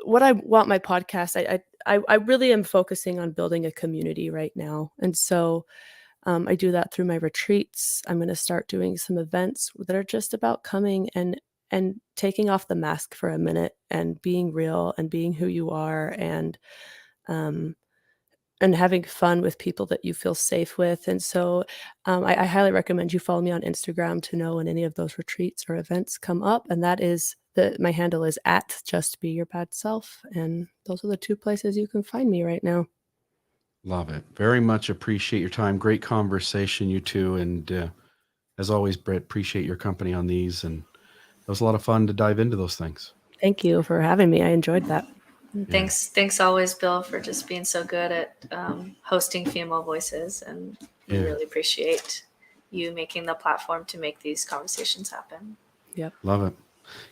what I want my podcast, I really am focusing on building a community right now. And so I do that through my retreats. I'm going to start doing some events that are just about coming and taking off the mask for a minute and being real and being who you are, and having fun with people that you feel safe with. And so I highly recommend you follow me on Instagram to know when any of those retreats or events come up. And that is my handle is at Just Be Your Bad Self. And those are the two places you can find me right now. Love it. Very much appreciate your time. Great conversation, you two. And as always, Britt, appreciate your company on these. And It was a lot of fun to dive into those things. Thank you for having me. I enjoyed that. And thanks always, Bill, for just being so good at hosting female voices. And we really appreciate you making the platform to make these conversations happen. Yep. Love it.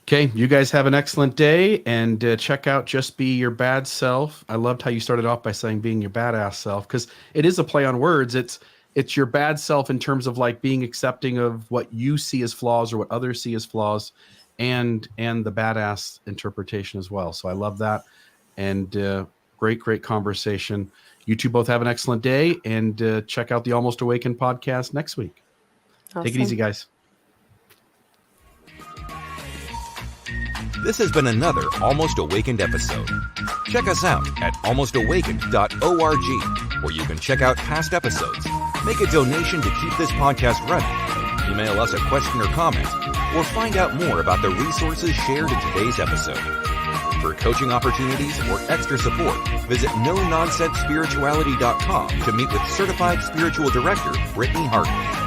Okay, you guys have an excellent day, and check out Just Be Your Bad Self. I loved how you started off by saying being your badass self, because it is a play on words. It's your bad self in terms of like being accepting of what you see as flaws or what others see as flaws, and the badass interpretation as well. So I love that, and great conversation. You two both have an excellent day, and check out the Almost Awakened podcast next week. Awesome. Take it easy, guys. This has been another Almost Awakened episode. Check us out at almostawakened.org, where you can check out past episodes, make a donation to keep this podcast running, email us a question or comment, or find out more about the resources shared in today's episode. For coaching opportunities or extra support, visit NoNonsenseSpirituality.com to meet with Certified Spiritual Director Brittany Hartley.